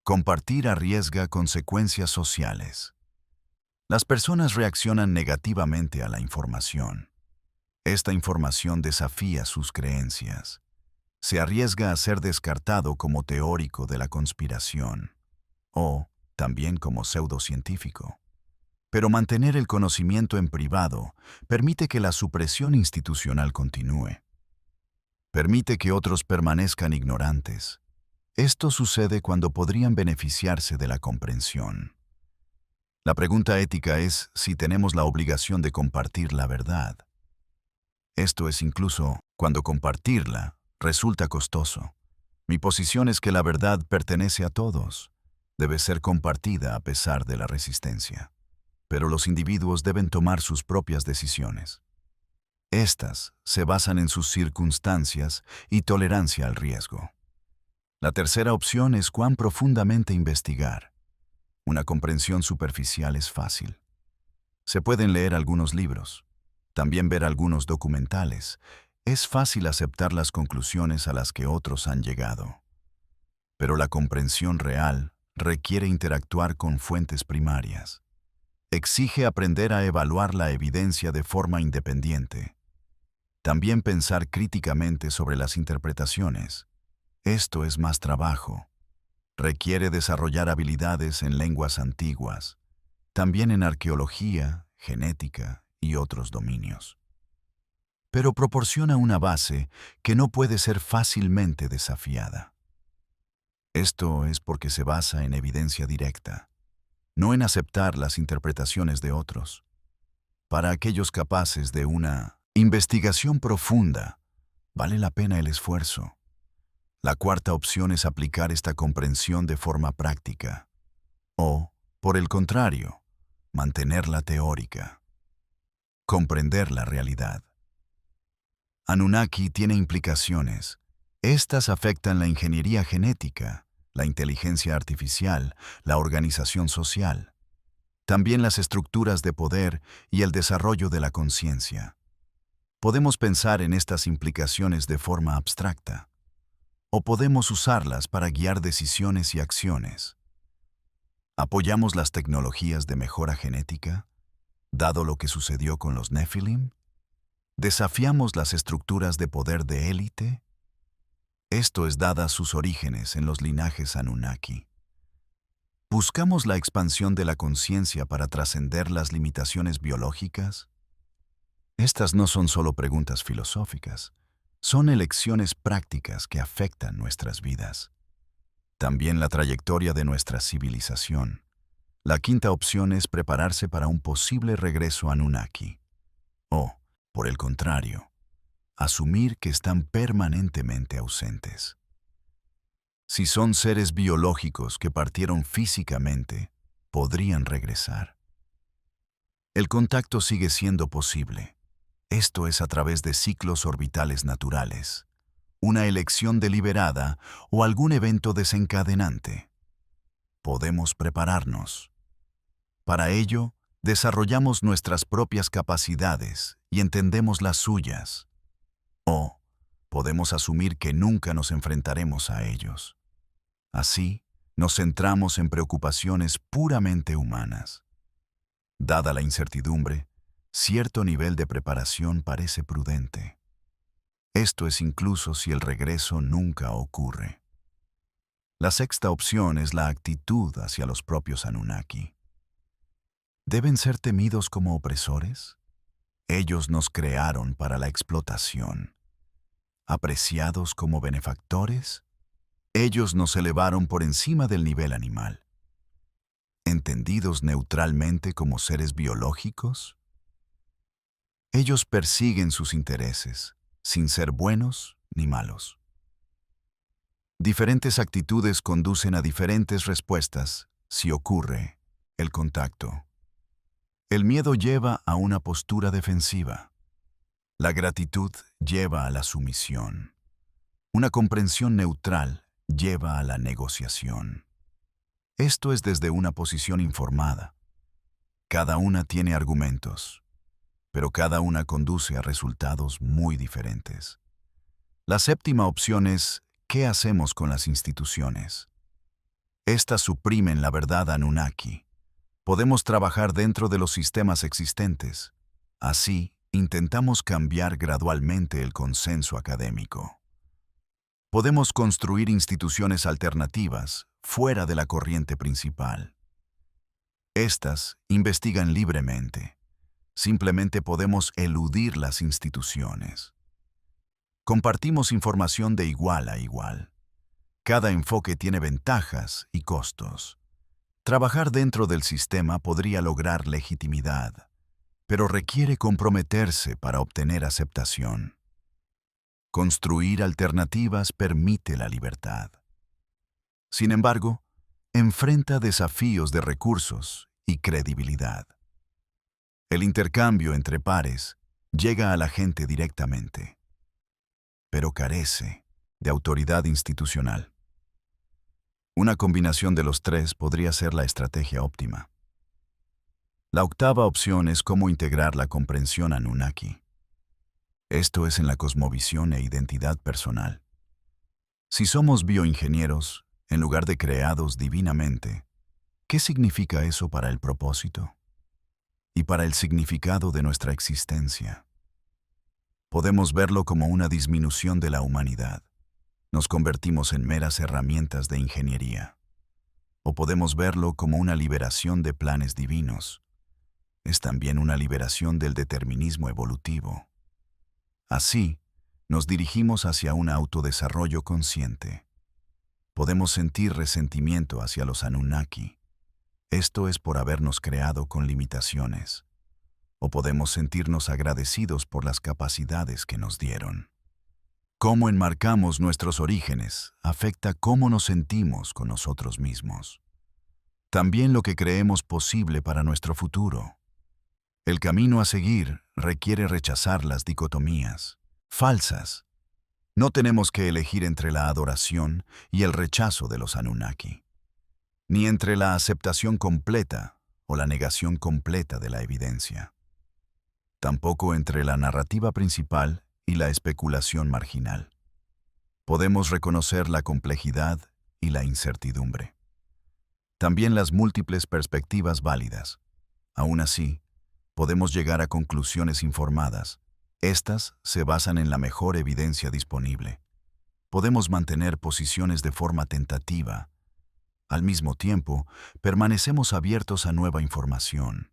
Compartir arriesga consecuencias sociales. Las personas reaccionan negativamente a la información. Esta información desafía sus creencias. Se arriesga a ser descartado como teórico de la conspiración, o también como pseudocientífico. Pero mantener el conocimiento en privado permite que la supresión institucional continúe. Permite que otros permanezcan ignorantes. Esto sucede cuando podrían beneficiarse de la comprensión. La pregunta ética es si tenemos la obligación de compartir la verdad. Esto es incluso cuando compartirla resulta costoso. Mi posición es que la verdad pertenece a todos. Debe ser compartida a pesar de la resistencia. Pero los individuos deben tomar sus propias decisiones. Estas se basan en sus circunstancias y tolerancia al riesgo. La tercera opción es cuán profundamente investigar. Una comprensión superficial es fácil. Se pueden leer algunos libros, también ver algunos documentales. Es fácil aceptar las conclusiones a las que otros han llegado. Pero la comprensión real requiere interactuar con fuentes primarias. Exige aprender a evaluar la evidencia de forma independiente. También pensar críticamente sobre las interpretaciones. Esto es más trabajo. Requiere desarrollar habilidades en lenguas antiguas, también en arqueología, genética y otros dominios. Pero proporciona una base que no puede ser fácilmente desafiada. Esto es porque se basa en evidencia directa, no en aceptar las interpretaciones de otros. Para aquellos capaces de una investigación profunda, vale la pena el esfuerzo. La cuarta opción es aplicar esta comprensión de forma práctica. O, por el contrario, mantenerla teórica. Comprender la realidad. Anunnaki tiene implicaciones. Estas afectan la ingeniería genética, la inteligencia artificial, la organización social, también las estructuras de poder y el desarrollo de la conciencia. Podemos pensar en estas implicaciones de forma abstracta, o podemos usarlas para guiar decisiones y acciones. ¿Apoyamos las tecnologías de mejora genética, dado lo que sucedió con los Nephilim? ¿Desafiamos las estructuras de poder de élite? Esto es dadas sus orígenes en los linajes Anunnaki. ¿Buscamos la expansión de la conciencia para trascender las limitaciones biológicas? Estas no son solo preguntas filosóficas, son elecciones prácticas que afectan nuestras vidas. También la trayectoria de nuestra civilización. La quinta opción es prepararse para un posible regreso a Anunnaki. O, por el contrario, asumir que están permanentemente ausentes. Si son seres biológicos que partieron físicamente, podrían regresar. El contacto sigue siendo posible. Esto es a través de ciclos orbitales naturales, una elección deliberada o algún evento desencadenante. Podemos prepararnos. Para ello, desarrollamos nuestras propias capacidades y entendemos las suyas. O podemos asumir que nunca nos enfrentaremos a ellos. Así, nos centramos en preocupaciones puramente humanas. Dada la incertidumbre, cierto nivel de preparación parece prudente. Esto es incluso si el regreso nunca ocurre. La sexta opción es la actitud hacia los propios Anunnaki. ¿Deben ser temidos como opresores? Ellos nos crearon para la explotación. ¿Apreciados como benefactores? Ellos nos elevaron por encima del nivel animal. ¿Entendidos neutralmente como seres biológicos? Ellos persiguen sus intereses, sin ser buenos ni malos. Diferentes actitudes conducen a diferentes respuestas si ocurre el contacto. El miedo lleva a una postura defensiva. La gratitud lleva a la sumisión. Una comprensión neutral lleva a la negociación. Esto es desde una posición informada. Cada una tiene argumentos, pero cada una conduce a resultados muy diferentes. La séptima opción es, ¿qué hacemos con las instituciones? Estas suprimen la verdad Anunnaki. Podemos trabajar dentro de los sistemas existentes. Así, intentamos cambiar gradualmente el consenso académico. Podemos construir instituciones alternativas fuera de la corriente principal. Estas investigan libremente. Simplemente podemos eludir las instituciones. Compartimos información de igual a igual. Cada enfoque tiene ventajas y costos. Trabajar dentro del sistema podría lograr legitimidad, pero requiere comprometerse para obtener aceptación. Construir alternativas permite la libertad. Sin embargo, enfrenta desafíos de recursos y credibilidad. El intercambio entre pares llega a la gente directamente, pero carece de autoridad institucional. Una combinación de los tres podría ser la estrategia óptima. La octava opción es cómo integrar la comprensión Anunnaki. Esto es en la cosmovisión e identidad personal. Si somos bioingenieros, en lugar de creados divinamente, ¿qué significa eso para el propósito? Y para el significado de nuestra existencia. Podemos verlo como una disminución de la humanidad. Nos convertimos en meras herramientas de ingeniería. O podemos verlo como una liberación de planes divinos. Es también una liberación del determinismo evolutivo. Así, nos dirigimos hacia un autodesarrollo consciente. Podemos sentir resentimiento hacia los Anunnaki. Esto es por habernos creado con limitaciones. O podemos sentirnos agradecidos por las capacidades que nos dieron. Cómo enmarcamos nuestros orígenes afecta cómo nos sentimos con nosotros mismos. También lo que creemos posible para nuestro futuro. El camino a seguir requiere rechazar las dicotomías falsas. No tenemos que elegir entre la adoración y el rechazo de los Anunnaki, ni entre la aceptación completa o la negación completa de la evidencia. Tampoco entre la narrativa principal y la especulación marginal. Podemos reconocer la complejidad y la incertidumbre. También las múltiples perspectivas válidas. Aún así, podemos llegar a conclusiones informadas. Estas se basan en la mejor evidencia disponible. Podemos mantener posiciones de forma tentativa. Al mismo tiempo, permanecemos abiertos a nueva información.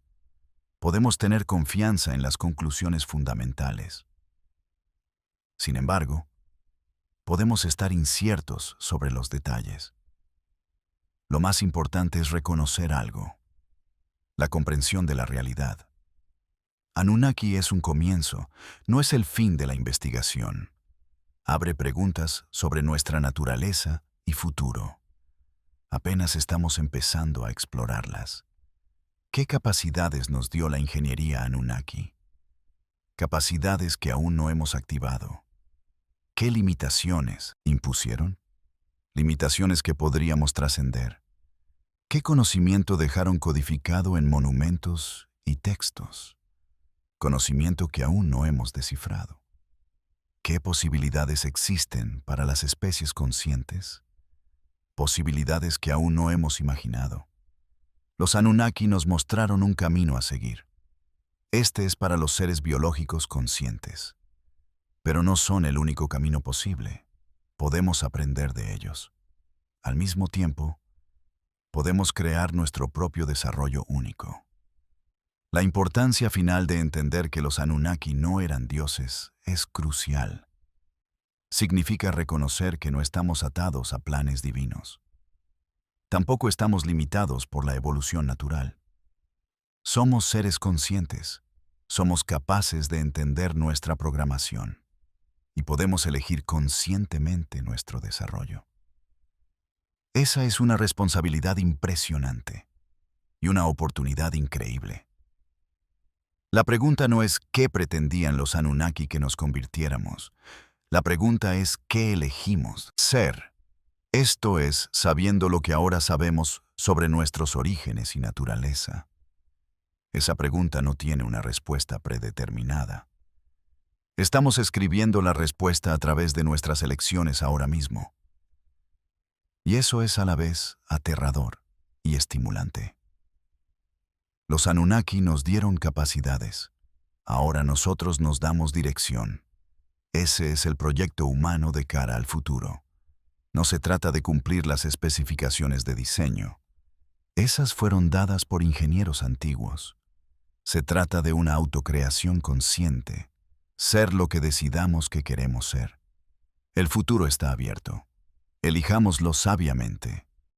Podemos tener confianza en las conclusiones fundamentales. Sin embargo, podemos estar inciertos sobre los detalles. Lo más importante es reconocer algo: la comprensión de la realidad. Anunnaki es un comienzo, no es el fin de la investigación. Abre preguntas sobre nuestra naturaleza y futuro. Apenas estamos empezando a explorarlas. ¿Qué capacidades nos dio la ingeniería Anunnaki? Capacidades que aún no hemos activado. ¿Qué limitaciones impusieron? Limitaciones que podríamos trascender. ¿Qué conocimiento dejaron codificado en monumentos y textos? Conocimiento que aún no hemos descifrado. ¿Qué posibilidades existen para las especies conscientes? Posibilidades que aún no hemos imaginado. Los Anunnaki nos mostraron un camino a seguir. Este es para los seres biológicos conscientes. Pero no son el único camino posible. Podemos aprender de ellos. Al mismo tiempo, podemos crear nuestro propio desarrollo único. La importancia final de entender que los Anunnaki no eran dioses es crucial. Significa reconocer que no estamos atados a planes divinos. Tampoco estamos limitados por la evolución natural. Somos seres conscientes. Somos capaces de entender nuestra programación y podemos elegir conscientemente nuestro desarrollo. Esa es una responsabilidad impresionante y una oportunidad increíble. La pregunta no es qué pretendían los Anunnaki que nos convirtiéramos. La pregunta es qué elegimos ser. Esto es, sabiendo lo que ahora sabemos sobre nuestros orígenes y naturaleza. Esa pregunta no tiene una respuesta predeterminada. Estamos escribiendo la respuesta a través de nuestras elecciones ahora mismo. Y eso es a la vez aterrador y estimulante. Los Anunnaki nos dieron capacidades. Ahora nosotros nos damos dirección. Ese es el proyecto humano de cara al futuro. No se trata de cumplir las especificaciones de diseño. Esas fueron dadas por ingenieros antiguos. Se trata de una autocreación consciente, ser lo que decidamos que queremos ser. El futuro está abierto. Elijámoslo sabiamente.